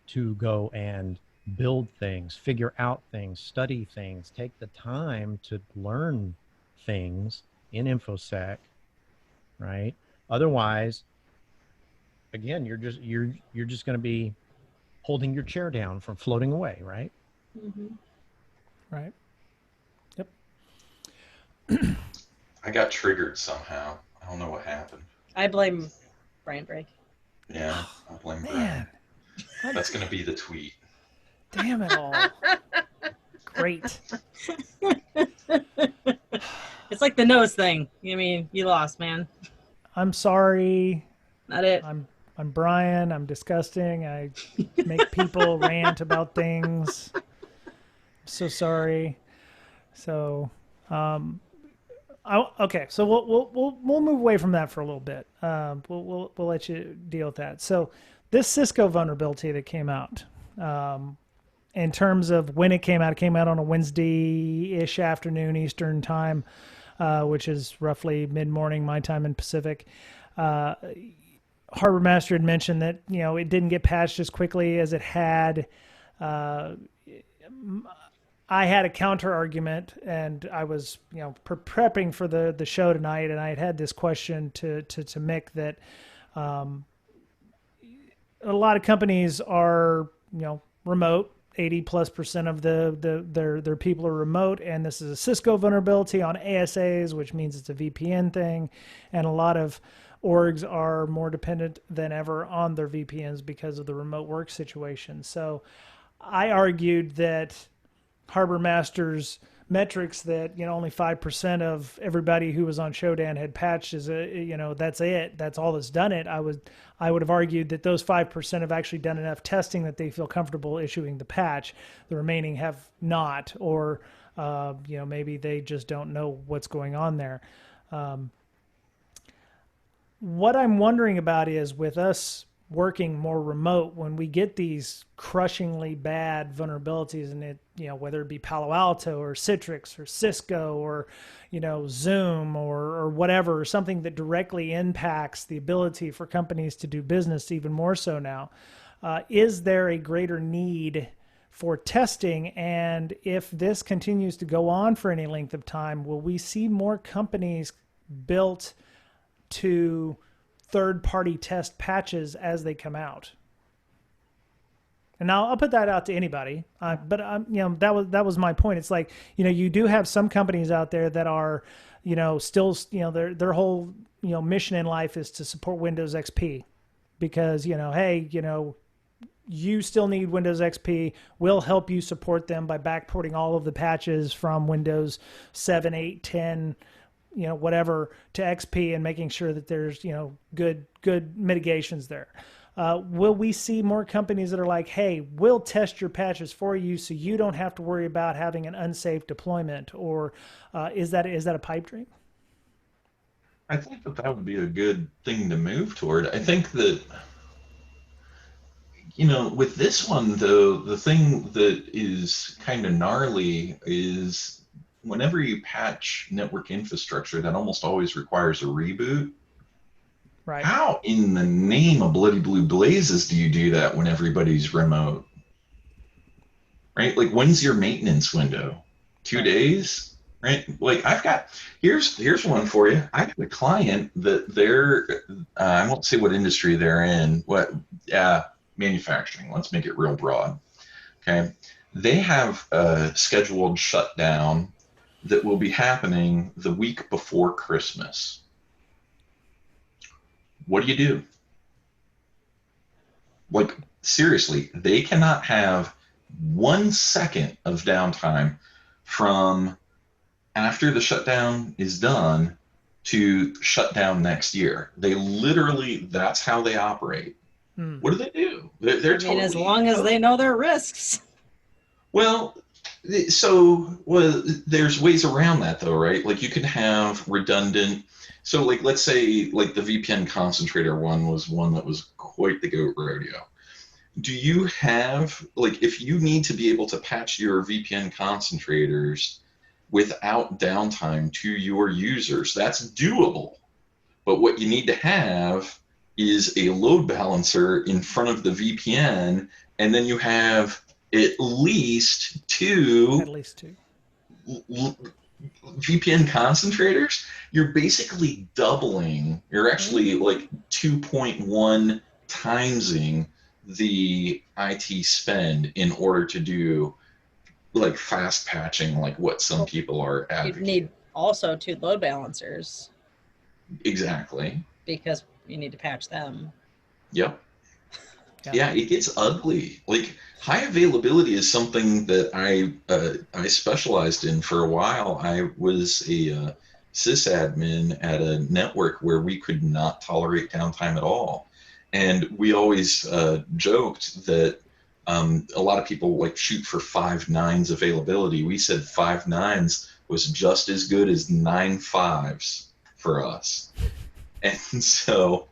to go and build things, figure out things, study things, take the time to learn things in InfoSec, right? Otherwise, again, you're just going to be holding your chair down from floating away, right? Mm-hmm. Right. Yep. I got triggered somehow. I don't know what happened. I blame Brian Drake. Yeah, I blame Man. Brian. That's going to be the tweet. Damn it all. Great. It's like the nose thing. I mean, you lost, man. I'm sorry. Not it. I'm Brian. I'm disgusting. I make people rant about things. I'm so sorry. So, okay. So we'll move away from that for a little bit. We'll let you deal with that. So, this Cisco vulnerability that came out, in terms of when it came out on a Wednesday-ish afternoon Eastern time, which is roughly mid-morning my time in Pacific. Harbor Master had mentioned that it didn't get patched as quickly as it had. I had a counter argument, and I was prepping for the show tonight, and I had this question to Mick that a lot of companies are remote. 80+% of their people are remote, and this is a Cisco vulnerability on ASAs, which means it's a VPN thing, and a lot of orgs are more dependent than ever on their VPNs because of the remote work situation. So I argued that Harbor Master's metrics that only 5% of everybody who was on Shodan had patched is that's it, that's all that's done it. I would have argued that those 5% have actually done enough testing that they feel comfortable issuing the patch. The remaining have not, or maybe they just don't know what's going on there. What I'm wondering about is, with us working more remote, when we get these crushingly bad vulnerabilities, and it, whether it be Palo Alto or Citrix or Cisco or, Zoom or whatever, or something that directly impacts the ability for companies to do business even more so now, is there a greater need for testing? And if this continues to go on for any length of time, will we see more companies built to third-party test patches as they come out? And now I'll put that out to anybody, but that was my point. It's like, you do have some companies out there that are, still, their whole mission in life is to support Windows XP, because hey, you still need Windows XP. We'll help you support them by backporting all of the patches from Windows 7, 8, 10. Whatever, to XP, and making sure that there's, good mitigations there. Will we see more companies that are like, hey, we'll test your patches for you so you don't have to worry about having an unsafe deployment? Or is that a pipe dream? I think that would be a good thing to move toward. I think that, with this one, though, the thing that is kind of gnarly is, whenever you patch network infrastructure, that almost always requires a reboot. Right. How in the name of bloody blue blazes do you do that when everybody's remote? Right? Like, when's your maintenance window? 2 days? Right? Like, here's one for you. I have a client that I won't say what industry they're in, manufacturing. Let's make it real broad. Okay. They have a scheduled shutdown that will be happening the week before Christmas. What do you do? Like, seriously, they cannot have 1 second of downtime from after the shutdown is done to shut down next year. They literally, that's how they operate. What do they do? They're I mean, as long as they know their risks. Well, there's ways around that though, right? Like, you can have redundant. So, like, let's say like the VPN concentrator one was one that was quite the goat rodeo. Do you have, like, if you need to be able to patch your VPN concentrators without downtime to your users, that's doable. But what you need to have is a load balancer in front of the VPN, and then you have at least two VPN concentrators. You're basically doubling, you're actually like 2.1 timesing the IT spend in order to do like fast patching, like what some people are advocating. You need also 2 load balancers. Exactly. Because you need to patch them. Yep. Yeah, it gets ugly. Like, high availability is something that I specialized in for a while. I was a sysadmin at a network where we could not tolerate downtime at all. And we always joked that a lot of people like shoot for 5 nines availability. We said 5 nines was just as good as 9 5s for us. And so,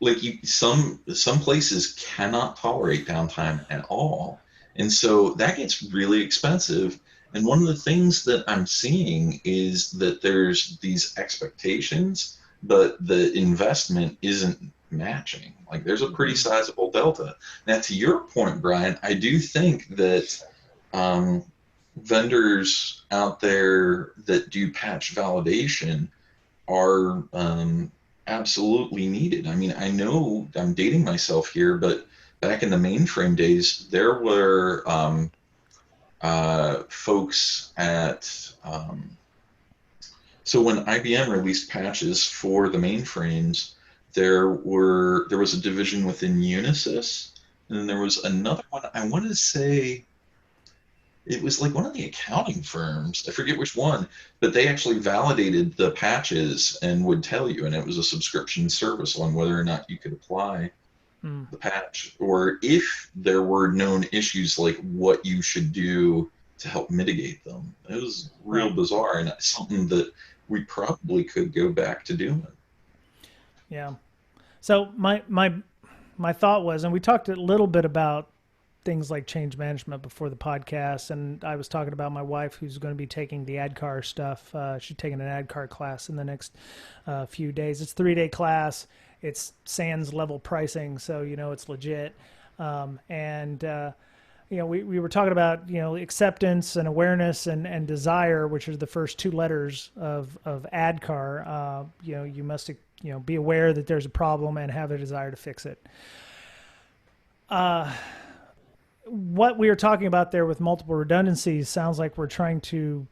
like, some places cannot tolerate downtime at all. And so that gets really expensive. And one of the things that I'm seeing is that there's these expectations, but the investment isn't matching. Like, there's a pretty sizable delta. Now, to your point, Brian, I do think that vendors out there that do patch validation are absolutely needed. I mean, I know I'm dating myself here, but back in the mainframe days, there were folks at so when IBM released patches for the mainframes, there was a division within Unisys, and then there was another one. I want to say it was like one of the accounting firms. I forget which one, but they actually validated the patches and would tell you, and it was a subscription service on whether or not you could apply the patch, or if there were known issues, like what you should do to help mitigate them. It was real bizarre, and something that we probably could go back to doing. Yeah. So my thought was, and we talked a little bit about things like change management before the podcast, and I was talking about my wife who's going to be taking the ADCAR stuff. She's taking an ADCAR class in the next few days. It's a 3-day class. It's SANS level pricing, so it's legit. We were talking about acceptance and awareness and desire, which are the first 2 letters of ADCAR. You must be aware that there's a problem and have a desire to fix it. What we were talking about there with multiple redundancies sounds like we're trying to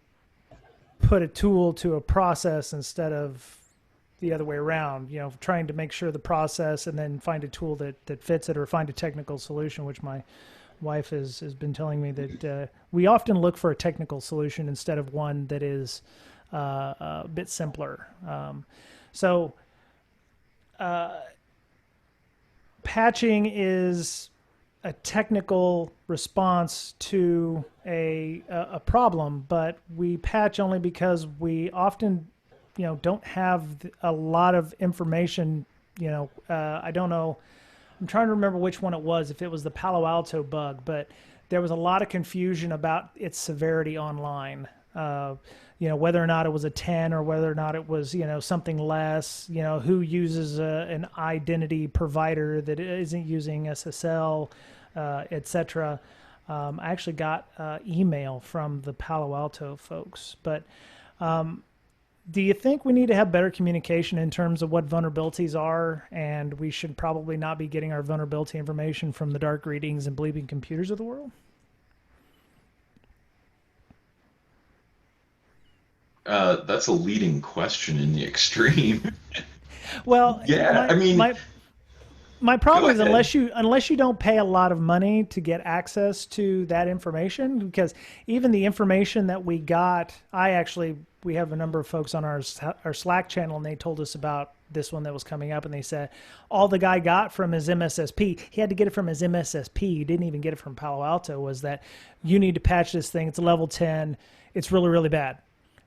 put a tool to a process instead of the other way around, trying to make sure the process and then find a tool that fits it, or find a technical solution, which my wife has been telling me that we often look for a technical solution instead of one that is a bit simpler. Patching is a technical response to a problem, but we patch only because we often, don't have a lot of information. I don't know. I'm trying to remember which one it was, if it was the Palo Alto bug, but there was a lot of confusion about its severity online. whether or not it was a 10 or whether or not it was, something less, who uses an identity provider that isn't using SSL, et cetera. I actually got email from the Palo Alto folks, but do you think we need to have better communication in terms of what vulnerabilities are, and we should probably not be getting our vulnerability information from the dark readings and bleeping computers of the world? That's a leading question in the extreme. Well, Yeah, I mean, my go problem is ahead. unless you don't pay a lot of money to get access to that information, because even the information that we got, we have a number of folks on our Slack channel, and they told us about this one that was coming up, and they said all the guy got from his MSSP, he had to get it from his MSSP, he didn't even get it from Palo Alto, was that you need to patch this thing, it's a level 10, it's really, really bad.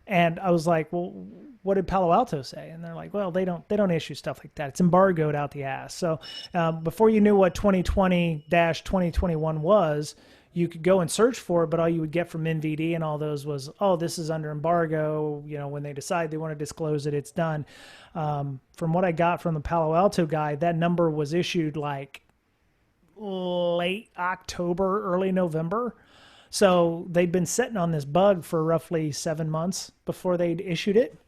And I was like, well, what did Palo Alto say? And they're like, well, they don't issue stuff like that. It's embargoed out the ass. So before you knew what 2020-2021 was, you could go and search for it, but all you would get from NVD and all those was, oh, this is under embargo. When they decide they want to disclose it, it's done. From what I got from the Palo Alto guy, that number was issued like late October, early November. So they'd been sitting on this bug for roughly 7 months before they'd issued it.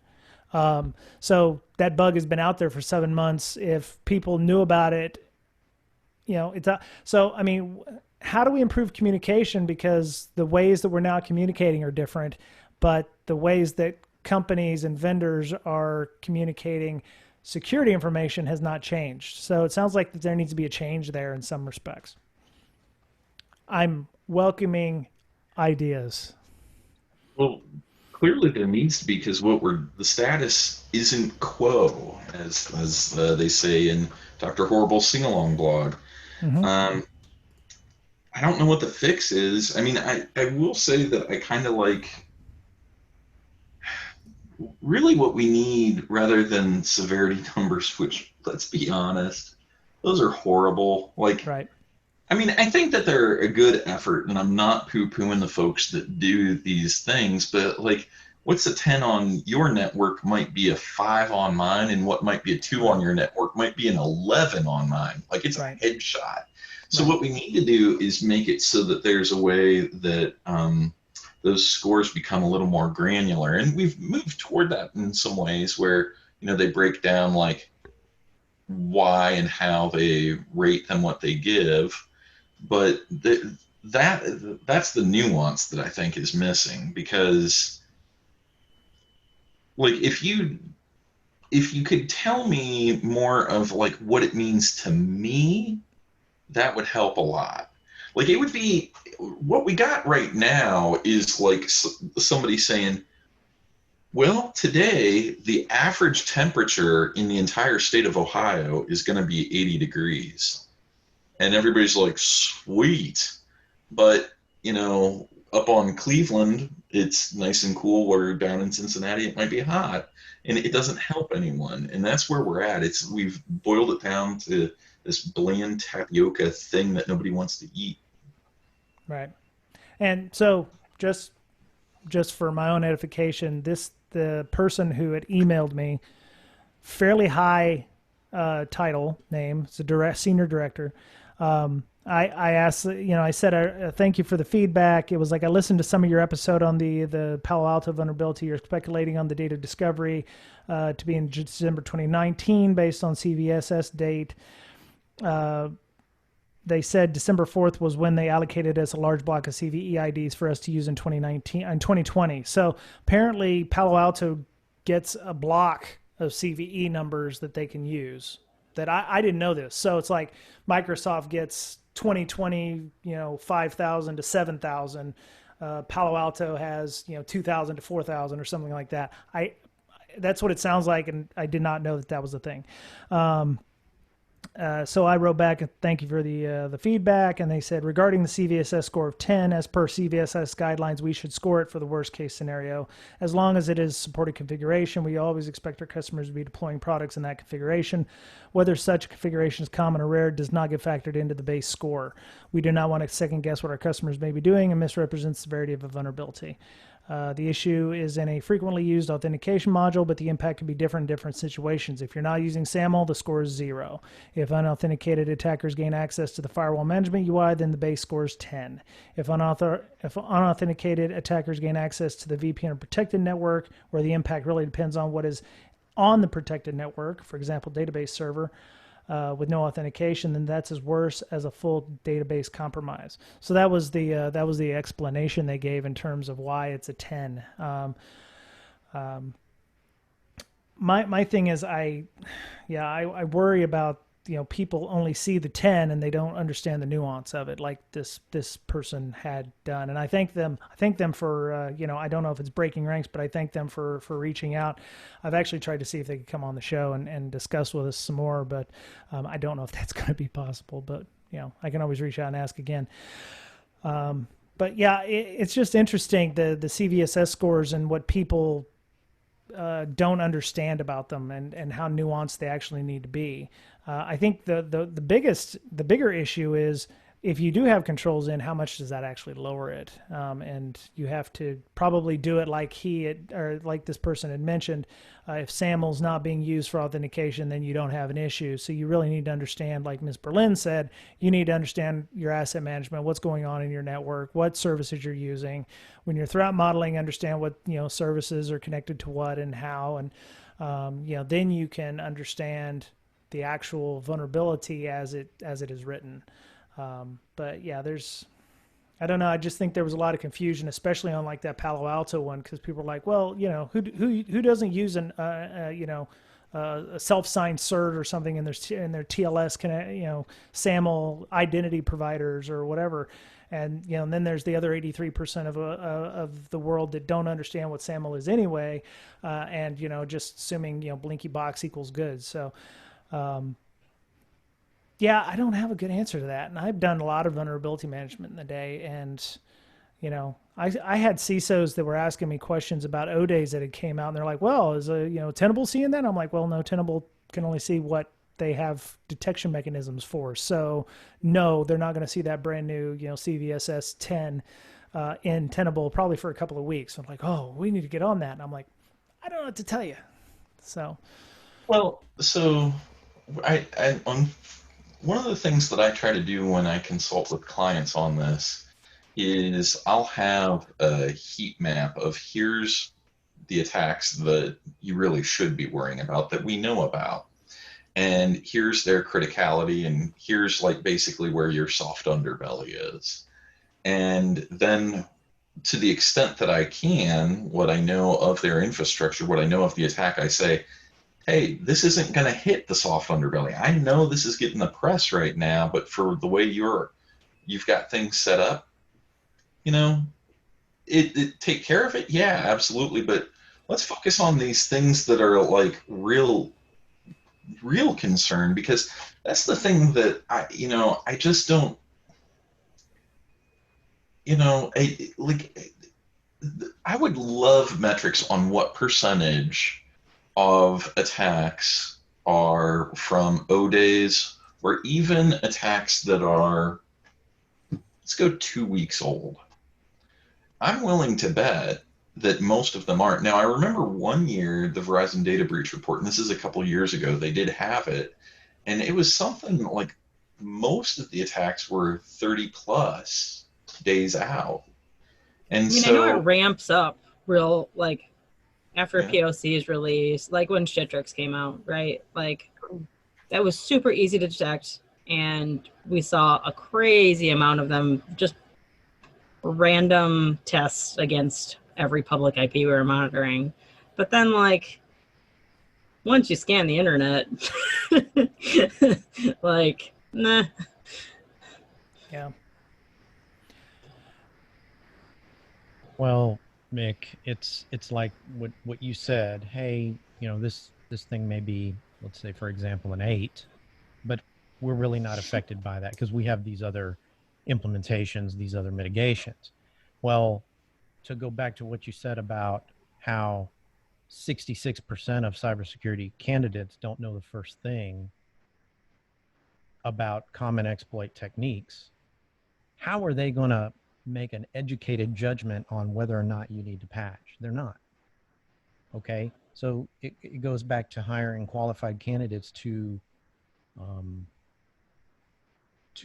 So that bug has been out there for 7 months. If people knew about it, so, I mean, how do we improve communication? Because the ways that we're now communicating are different, but the ways that companies and vendors are communicating security information has not changed. So it sounds like that there needs to be a change there in some respects. I'm welcoming ideas. Well, clearly there needs to be, because the status isn't quo, as they say in Dr. Horrible's sing-along blog. Mm-hmm. I don't know what the fix is. I mean, I will say that I kind of like, really what we need, rather than severity numbers, which, let's be honest, those are horrible. Like, right. I mean, I think that they're a good effort, and I'm not poo-pooing the folks that do these things, but like, what's a 10 on your network might be a 5 on mine, and what might be a 2 on your network might be an 11 on mine. Like, it's right. a headshot. So what we need to do is make it so that there's a way that those scores become a little more granular, and we've moved toward that in some ways, where they break down like why and how they rate them, what they give. But that's the nuance that I think is missing, because like if you could tell me more of like what it means to me, that would help a lot. Like, it would be, what we got right now is like somebody saying, well, today the average temperature in the entire state of Ohio is going to be 80 degrees. And everybody's like, sweet. But, up on Cleveland, it's nice and cool, where down in Cincinnati, it might be hot. And it doesn't help anyone. And that's where we're at. We've boiled it down to this bland tapioca thing that nobody wants to eat. Right. And so just for my own edification, the person who had emailed me, fairly high title name, it's a senior director. I asked, I said, thank you for the feedback. It was like, I listened to some of your episode on the Palo Alto vulnerability. You're speculating on the date of discovery to be in December 2019 based on CVSS date. They said December 4th was when they allocated us a large block of CVE IDs for us to use in 2020. So apparently Palo Alto gets a block of CVE numbers that they can use. That I didn't know this. So it's like Microsoft gets 2020, 5,000 to 7,000. Palo Alto has, 2,000 to 4,000 or something like that. That's what it sounds like, and I did not know that was a thing. So I wrote back, thank you for the feedback, and they said, regarding the CVSS score of 10, as per CVSS guidelines, we should score it for the worst case scenario. As long as it is supported configuration, we always expect our customers to be deploying products in that configuration. Whether such configuration is common or rare does not get factored into the base score. We do not want to second guess what our customers may be doing and misrepresent the severity of a vulnerability. The issue is in a frequently used authentication module, but the impact can be different in different situations. If you're not using SAML, the score is 0. If unauthenticated attackers gain access to the firewall management UI, then the base score is 10. If unauthenticated attackers gain access to the VPN or protected network, where the impact really depends on what is on the protected network, for example, database server, with no authentication, then that's as worse as a full database compromise. So that was the explanation they gave in terms of why it's a 10. My thing is I worry about, people only see the 10 and they don't understand the nuance of it, like this person had done. And I thank them for, I don't know if it's breaking ranks, but I thank them for reaching out. I've actually tried to see if they could come on the show and discuss with us some more, but I don't know if that's going to be possible, but I can always reach out and ask again. But yeah, it's just interesting, the CVSS scores and what people don't understand about them and how nuanced they actually need to be. I think the bigger issue is, if you do have controls in, how much does that actually lower it? And you have to probably do it like like this person had mentioned. If SAML's not being used for authentication, then you don't have an issue. So you really need to understand, like Ms. Berlin said, you need to understand your asset management, what's going on in your network, what services you're using. When you're threat modeling, understand what services are connected to what and how, and then you can understand the actual vulnerability as it is written. But yeah, I don't know. I just think there was a lot of confusion, especially on like that Palo Alto one, because people were like, well, who doesn't use a self-signed cert or something in their TLS, SAML identity providers or whatever. And, and then there's the other 83% of the world that don't understand what SAML is anyway. And, just assuming, blinky box equals good. So, yeah, I don't have a good answer to that. And I've done a lot of vulnerability management in the day. And, I had CISOs that were asking me questions about O-Days that had came out. And they're like, well, is Tenable seeing that? I'm like, well, no, Tenable can only see what they have detection mechanisms for. So, no, they're not going to see that brand new, CVSS 10 in Tenable probably for a couple of weeks. So I'm like, oh, we need to get on that. And I'm like, I don't know what to tell you. So. Well, so one of the things that I try to do when I consult with clients on this is I'll have a heat map of, here's the attacks that you really should be worrying about, that we know about. And here's their criticality, and here's like basically where your soft underbelly is. And then, to the extent that I can, what I know of their infrastructure, what I know of the attack, I say, hey, this isn't going to hit the soft underbelly. I know this is getting the press right now, but for the way you've got things set up, it take care of it. Yeah, absolutely. But let's focus on these things that are like real concern, because that's the thing that I just don't, I would love metrics on what percentage of attacks are from O-Days, or even attacks that are, let's go 2 weeks old. I'm willing to bet that most of them aren't. Now, I remember one year, the Verizon data breach report, and this is a couple years ago, they did have it, and it was something like most of the attacks were 30 plus days out. And I know it ramps up real, like, after POC is released, like when Citrix came out, right? Like, that was super easy to detect, and we saw a crazy amount of them, just random tests against every public IP we were monitoring. But then, like, once you scan the internet, like, nah. Yeah. Well, Mick, it's like what you said. Hey, this thing may be, let's say, for example, an 8, but we're really not affected by that because we have these other implementations, these other mitigations. Well, to go back to what you said about how 66% of cybersecurity candidates don't know the first thing about common exploit techniques, how are they going to make an educated judgment on whether or not you need to patch. They're not. Okay, so it goes back to hiring qualified candidates to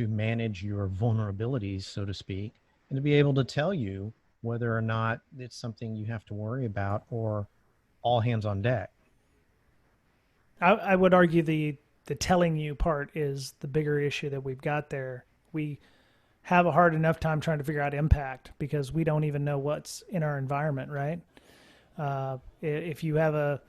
manage your vulnerabilities, so to speak, and to be able to tell you whether or not it's something you have to worry about or all hands on deck. I would argue the telling you part is the bigger issue that we've got there. We have a hard enough time trying to figure out impact because we don't even know what's in our environment, right? If you have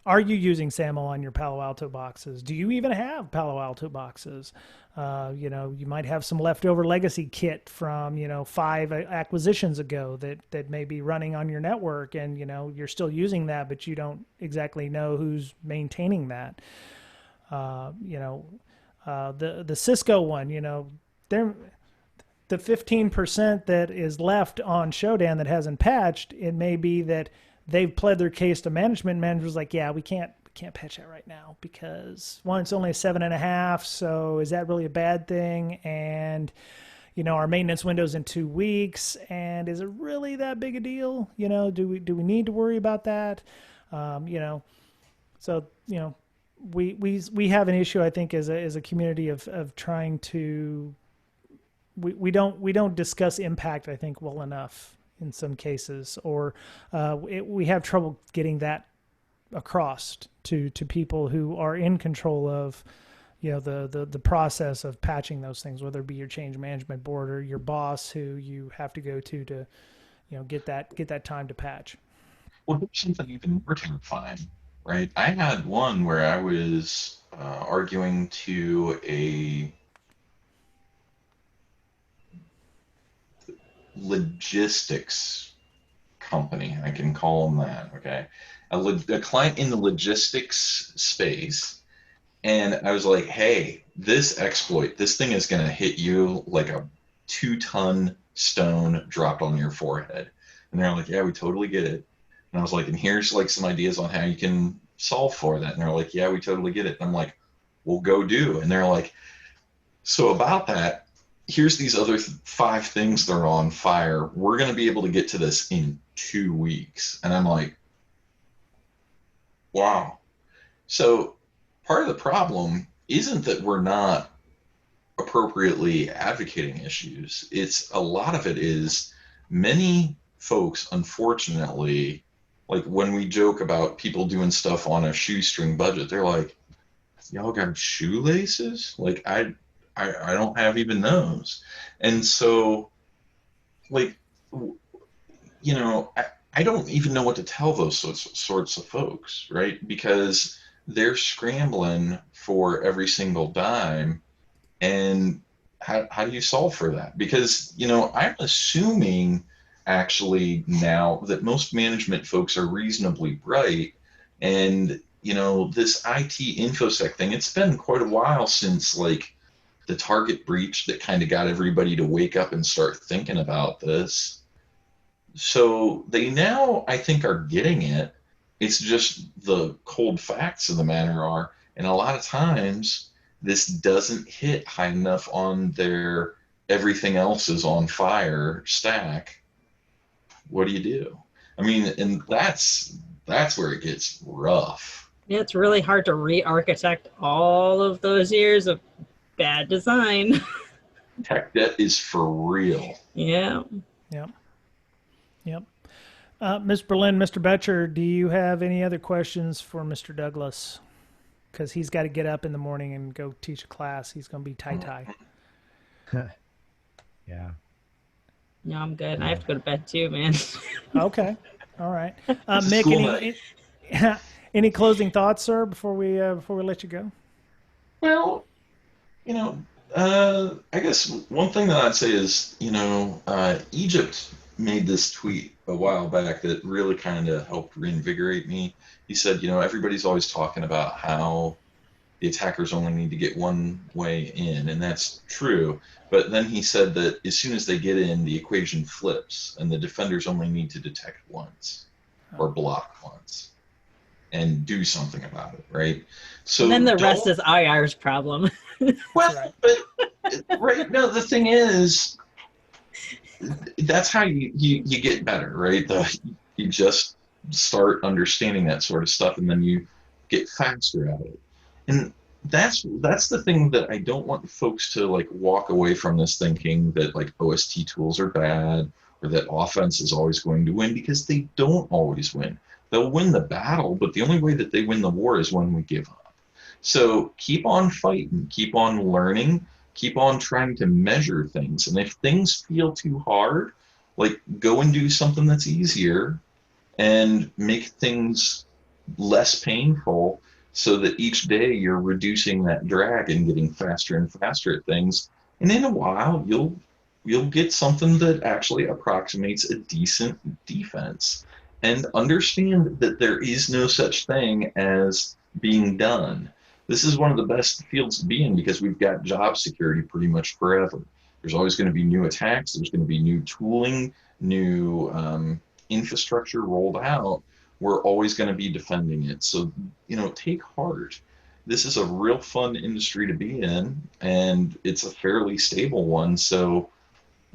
are you using SAML on your Palo Alto boxes? Do you even have Palo Alto boxes? You might have some leftover legacy kit from, 5 acquisitions ago that may be running on your network, and, you're still using that, but you don't exactly know who's maintaining that. The Cisco one, they're the 15% that is left on Shodan that hasn't patched. It may be that they've pled their case to management. Manager's like, yeah, we can't patch that right now because one, it's only a 7.5. So is that really a bad thing? And, our maintenance window's in 2 weeks. And is it really that big a deal? Do we need to worry about that? So, we have an issue, I think, as a community of trying to, we don't discuss impact, I think, well enough in some cases, or we have trouble getting that across to people who are in control of, the process of patching those things, whether it be your change management board or your boss who you have to go to, get that time to patch. Well, here's something even more terrifying, right? I had one where I was arguing to a logistics company, I can call them that, okay? A client in the logistics space, and I was like, hey, this exploit, this thing is going to hit you like a 2-ton stone dropped on your forehead. And they're like, yeah, we totally get it. And I was like, and here's like some ideas on how you can solve for that. And they're like, yeah, we totally get it. And I'm like, well, go do. And they're like, so about that, here's these other 5 things that are on fire. We're going to be able to get to this in 2 weeks. And I'm like, wow. So part of the problem isn't that we're not appropriately advocating issues. It's a lot of it is many folks, unfortunately, like when we joke about people doing stuff on a shoestring budget, they're like, y'all got shoelaces? Like, I don't have even those. And so, like, I don't even know what to tell those sorts of folks, right? Because they're scrambling for every single dime. And how do you solve for that? Because, I'm assuming actually now that most management folks are reasonably bright, and, this IT InfoSec thing, it's been quite a while since, like, the Target breach that kind of got everybody to wake up and start thinking about this. So they now, I think, are getting it. It's just the cold facts of the matter are, and a lot of times this doesn't hit high enough on their everything else is on fire stack. What do you do? I mean, and that's where it gets rough. Yeah, it's really hard to re-architect all of those years of bad design. Tech debt is for real. Yeah. Yep. Ms. Berlin, Mr. Betcher, do you have any other questions for Mr. Douglas? Because he's got to get up in the morning and go teach a class. He's going to be tie-tie. Yeah. No, I'm good. I have to go to bed too, man. Okay. All right. Mick, any closing thoughts, sir, before we let you go? Well, I guess one thing that I'd say is, Egypt made this tweet a while back that really kind of helped reinvigorate me. He said, everybody's always talking about how the attackers only need to get one way in, and that's true. But then he said that as soon as they get in, the equation flips, and the defenders only need to detect once or block once and do something about it, right? So and then the rest is IR's problem. Well, right. But right now the thing is, that's how you get better, right? You just start understanding that sort of stuff, and then you get faster at it. And that's the thing that I don't want folks to like walk away from this thinking that like OST tools are bad or that offense is always going to win, because they don't always win. They'll win the battle, but the only way that they win the war is when we give up. So keep on fighting, keep on learning, keep on trying to measure things. And if things feel too hard, like go and do something that's easier and make things less painful so that each day you're reducing that drag and getting faster and faster at things. And in a while, you'll get something that actually approximates a decent defense. And understand that there is no such thing as being done. This is one of the best fields to be in because we've got job security pretty much forever. There's always going to be new attacks. There's going to be new tooling, new infrastructure rolled out. We're always going to be defending it. So, take heart. This is a real fun industry to be in, and it's a fairly stable one. So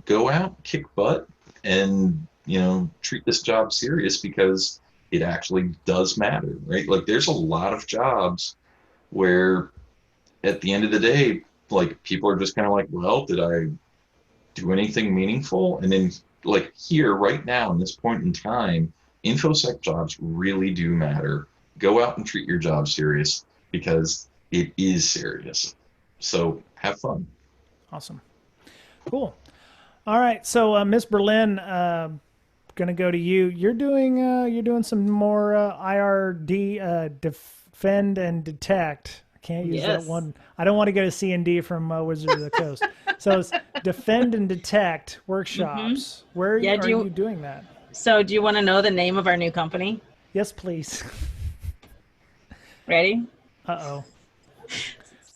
go out, kick butt, and, treat this job serious because it actually does matter, right? Like there's a lot of jobs where at the end of the day, like people are just kind of like, well, did I do anything meaningful? And then like here right now in this point in time, InfoSec jobs really do matter. Go out and treat your job serious because it is serious. So have fun. Awesome. Cool. All right. So Miss Berlin, going to go to you. You're doing some more IRD, defend and detect. I can't use that one. I don't want to go to C&D from Wizards of the Coast. So it's defend and detect workshops. Where are you doing that? So do you want to know the name of our new company? Yes, please. Ready? Uh-oh.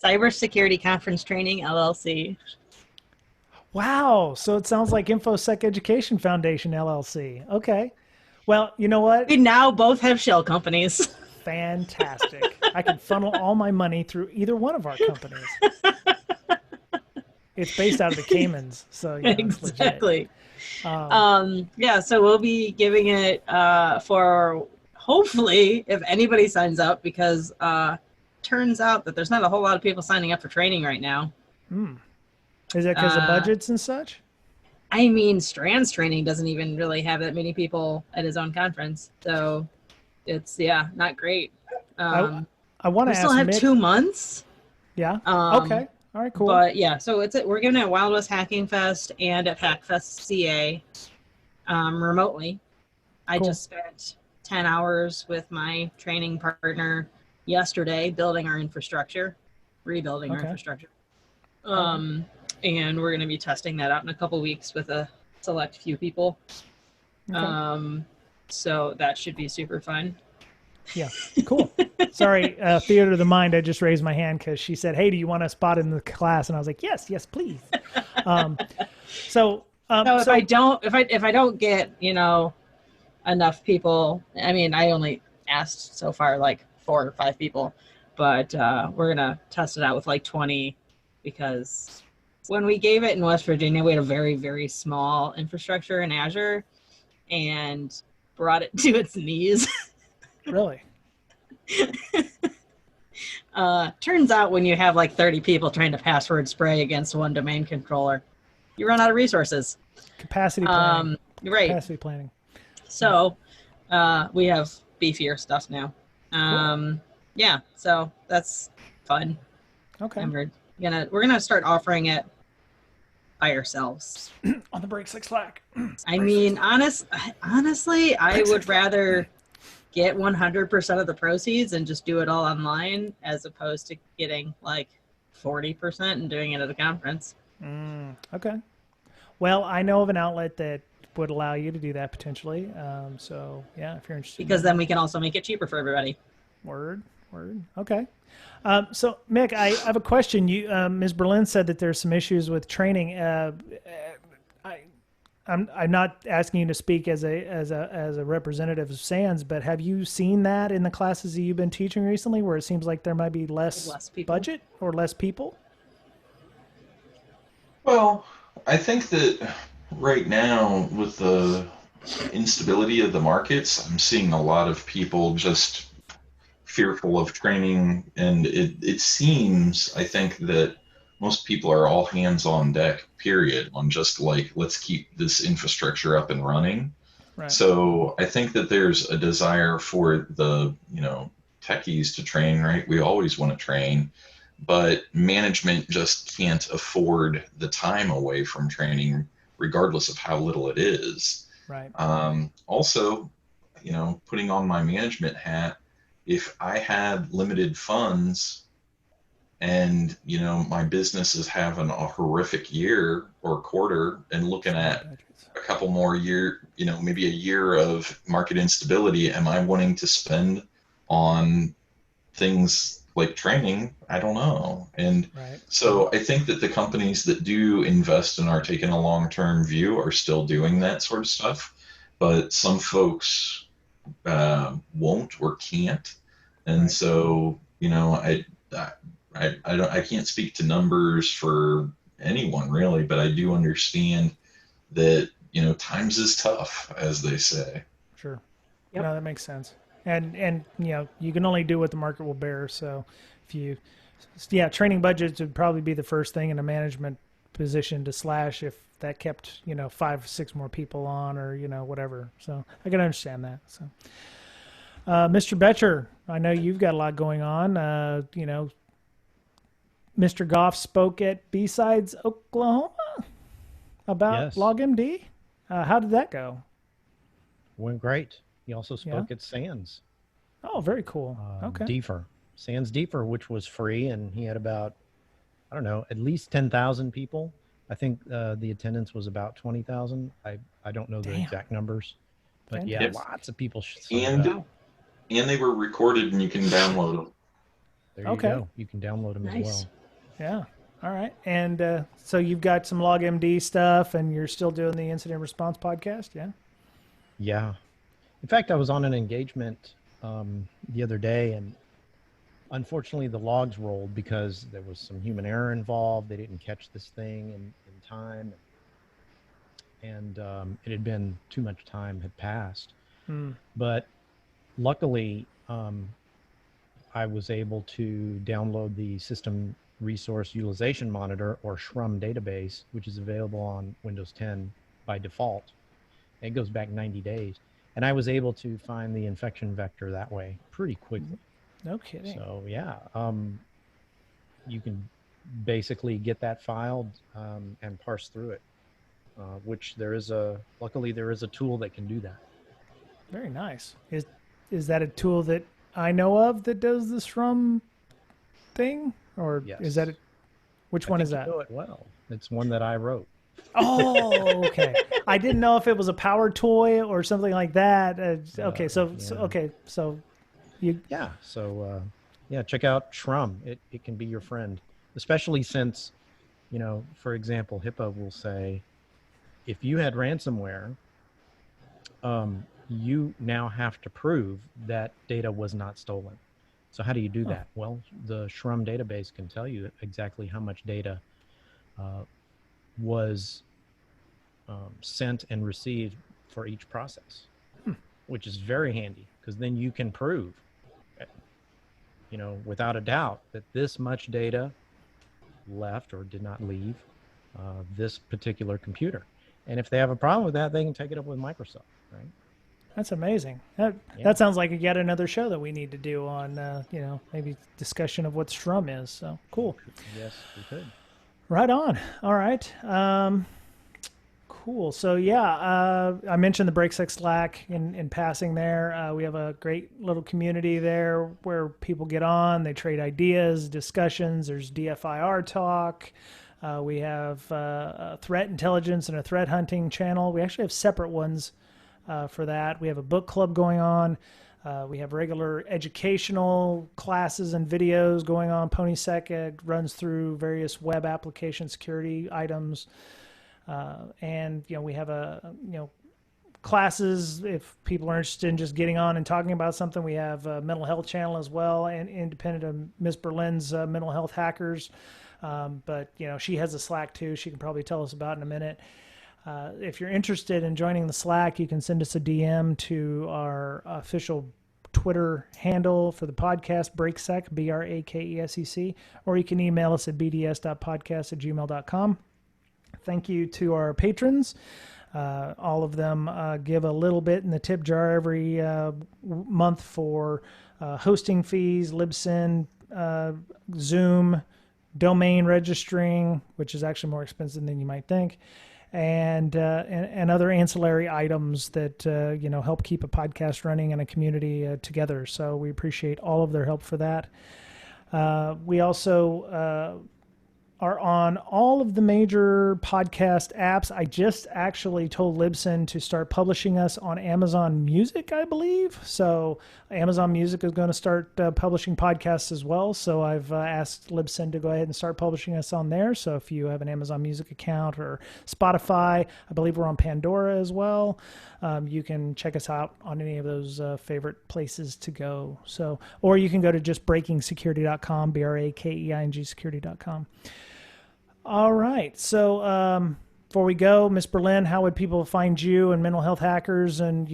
Cybersecurity Conference Training, LLC. Wow. So it sounds like InfoSec Education Foundation, LLC. Okay. Well, you know what? We now both have shell companies. Fantastic. I can funnel all my money through either one of our companies. It's based out of the Caymans, so exactly. So we'll be giving it for hopefully if anybody signs up, because turns out that there's not a whole lot of people signing up for training right now. Is that because of budgets and such? I mean, Strand's training doesn't even really have that many people at his own conference, so it's not great. I want to ask. We still have Mick, 2 months. Yeah. Okay. All right. Cool. But so we're giving it at Wild West Hacking Fest and at Hackfest CA remotely. I just spent 10 hours with my training partner yesterday building our infrastructure, rebuilding our infrastructure. And we're going to be testing that out in a couple weeks with a select few people. Okay. So that should be super fun. Yeah, cool. Sorry, Theater of the Mind, I just raised my hand because she said, hey, do you want a spot in the class? And I was like, yes, please. So if I don't get, enough people, I mean, I only asked so far like 4 or 5 people, but we're going to test it out with like 20, because when we gave it in West Virginia, we had a very, very small infrastructure in Azure and brought it to its knees. Really? Turns out when you have like 30 people trying to password spray against one domain controller, you run out of resources. Capacity planning. Right. Capacity planning. So we have beefier stuff now. Cool. Yeah, so that's fun. Okay. And we're gonna start offering it by ourselves. On the breaks like Slack. I mean, honestly, I would rather get 100% of the proceeds and just do it all online as opposed to getting like 40% and doing it at a conference. Okay. Well, I know of an outlet that would allow you to do that potentially. So yeah, if you're interested. Because then we can also make it cheaper for everybody. Word. Okay. So Mick, I have a question. Ms. Berlin said that there's some issues with training. I'm not asking you to speak as a representative of SANS, but have you seen that in the classes that you've been teaching recently, where it seems like there might be less budget or less people? Well, I think that Right now, with the instability of the markets, I'm seeing a lot of people just fearful of training, and it seems, I think, that most people are all hands on deck, period, on just like, let's keep this infrastructure up and running. Right. So I think that there's a desire for the, techies to train, right? We always want to train, but management just can't afford the time away from training, regardless of how little it is. Right. Also, putting on my management hat, if I had limited funds and, my business is having a horrific year or quarter and looking at a couple more year, maybe a year of market instability, am I wanting to spend on things like training? I don't know. And Right. so I think that the companies that do invest and are taking a long-term view are still doing that sort of stuff, but some folks won't or can't. And Right. so, I can't speak to numbers for anyone really, but I do understand that, times is tough, as they say. Sure. Yep. No, that makes sense. And you can only do what the market will bear. So if you, yeah, training budgets would probably be the first thing in a management position to slash if that kept 5, 6 more people on, or whatever. So I can understand that. So Mr. Betcher, I know you've got a lot going on. Mr. Goff spoke at B-Sides, Oklahoma about LogMD. How did that go? Went great. He also spoke at SANS. Oh, very cool. Okay. DFER. SANS DFER, which was free, and he had about, I don't know, at least 10,000 people. I think the attendance was about 20,000. I don't know the exact numbers, but yeah, lots of people signed up. And they were recorded, and you can download them. There you go. You can download them as well. Yeah. All right. And so you've got some LogMD stuff, and you're still doing the incident response podcast, yeah? Yeah. In fact, I was on an engagement the other day, and unfortunately the logs rolled because there was some human error involved. They didn't catch this thing in time, and it had been too much time had passed. But luckily, I was able to download the System Resource Utilization Monitor, or SRUM database, which is available on Windows 10 by default. It goes back 90 days. And I was able to find the infection vector that way pretty quickly. No kidding. So yeah, you can basically get that filed and parse through it, which luckily there is a tool that can do that. Very nice. Is that a tool that I know of that does the SRUM thing? Or is that which one is that? You know it well. It's one that I wrote. Oh, okay. I didn't know if it was a power toy or something like that. Okay, so you. Yeah, so check out SRUM. It can be your friend, especially since, for example, HIPAA will say, if you had ransomware, you now have to prove that data was not stolen. So how do you do that? Well, the SRUM database can tell you exactly how much data was sent and received for each process, which is very handy, because then you can prove, without a doubt, that this much data left or did not leave this particular computer. And if they have a problem with that, they can take it up with Microsoft, right? That's amazing. That sounds like yet another show that we need to do on, maybe discussion of what SRUM is. So cool. Yes, we could. Right on. All right. Cool. So I mentioned the BreakSec Slack in passing there. We have a great little community there where people get on, they trade ideas, discussions. There's DFIR talk. We have a threat intelligence and a threat hunting channel. We actually have separate ones for that. We have a book club going on. We have regular educational classes and videos going on. PonySec runs through various web application security items. And we have classes if people are interested in just getting on and talking about something. We have a mental health channel as well, and independent of Miss Berlin's mental health hackers. But she has a Slack too. She can probably tell us about in a minute. If you're interested in joining the Slack, you can send us a DM to our official Twitter handle for the podcast, Breaksec, BRAKESEC, or you can email us at bds.podcast@gmail.com. Thank you to our patrons. All of them give a little bit in the tip jar every month for hosting fees, Libsyn, Zoom, domain registering, which is actually more expensive than you might think, and other ancillary items that help keep a podcast running and a community together. So we appreciate all of their help for that. We also are on all of the major podcast apps. I just actually told Libsyn to start publishing us on Amazon Music, I believe. So Amazon Music is going to start publishing podcasts as well. So I've asked Libsyn to go ahead and start publishing us on there. So if you have an Amazon Music account or Spotify, I believe we're on Pandora as well. You can check us out on any of those favorite places to go. So, or you can go to just breakingsecurity.com, BRAKEING security.com. All right. So before we go, Ms. Berlin, how would people find you and Mental Health Hackers and,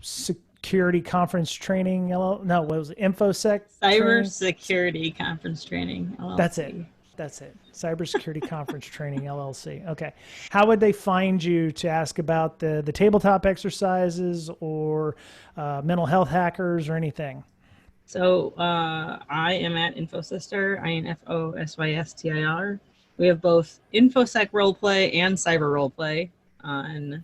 security conference training? What was it? InfoSec? Cybersecurity Conference Training, LLC. That's it. Cybersecurity Conference Training, LLC. Okay. How would they find you to ask about the tabletop exercises or Mental Health Hackers or anything? So I am at InfoSyster, INFOSYSTIR. We have both InfoSec roleplay and cyber roleplay on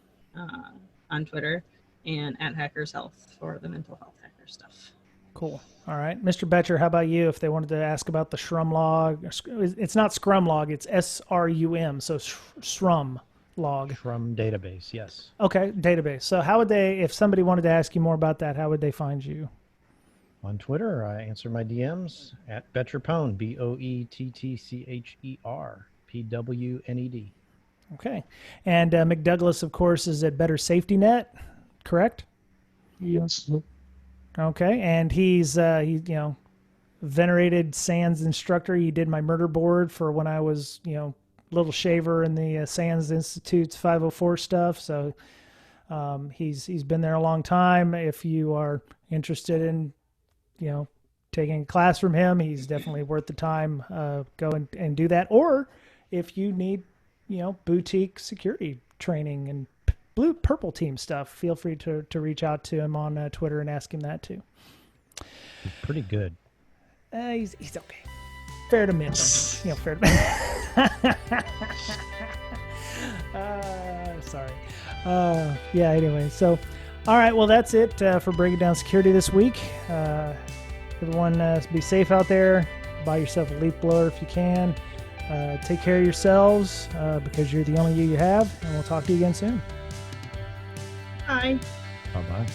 Twitter, and at Hackers Health for the mental health hacker stuff. Cool. All right. Mr. Betcher, how about you if they wanted to ask about the SRUM log? It's not Scrum log, it's SRUM, so SRUM log. SRUM database, yes. Okay, database. So how would they, if somebody wanted to ask you more about that, how would they find you? On Twitter, I answer my DMs at BetcherPwned, BOETTCHER, PWNED. Okay. And Mick Douglas, of course, is at Better Safety Net, correct? Yes. Okay. And he's venerated SANS instructor. He did my murder board for when I was, little shaver in the SANS Institute's 504 stuff. So he's been there a long time. If you are interested in taking a class from him, he's definitely worth the time. Go and do that. Or if you need, boutique security training and purple team stuff, feel free to reach out to him on Twitter and ask him that too. He's pretty good. He's okay. Fair to middling. Fair to sorry. Anyway, so all right, well, that's it for Breaking Down Security this week. Everyone be safe out there. Buy yourself a leaf blower if you can. Take care of yourselves because you're the only you have, and we'll talk to you again soon. Bye. Bye-bye.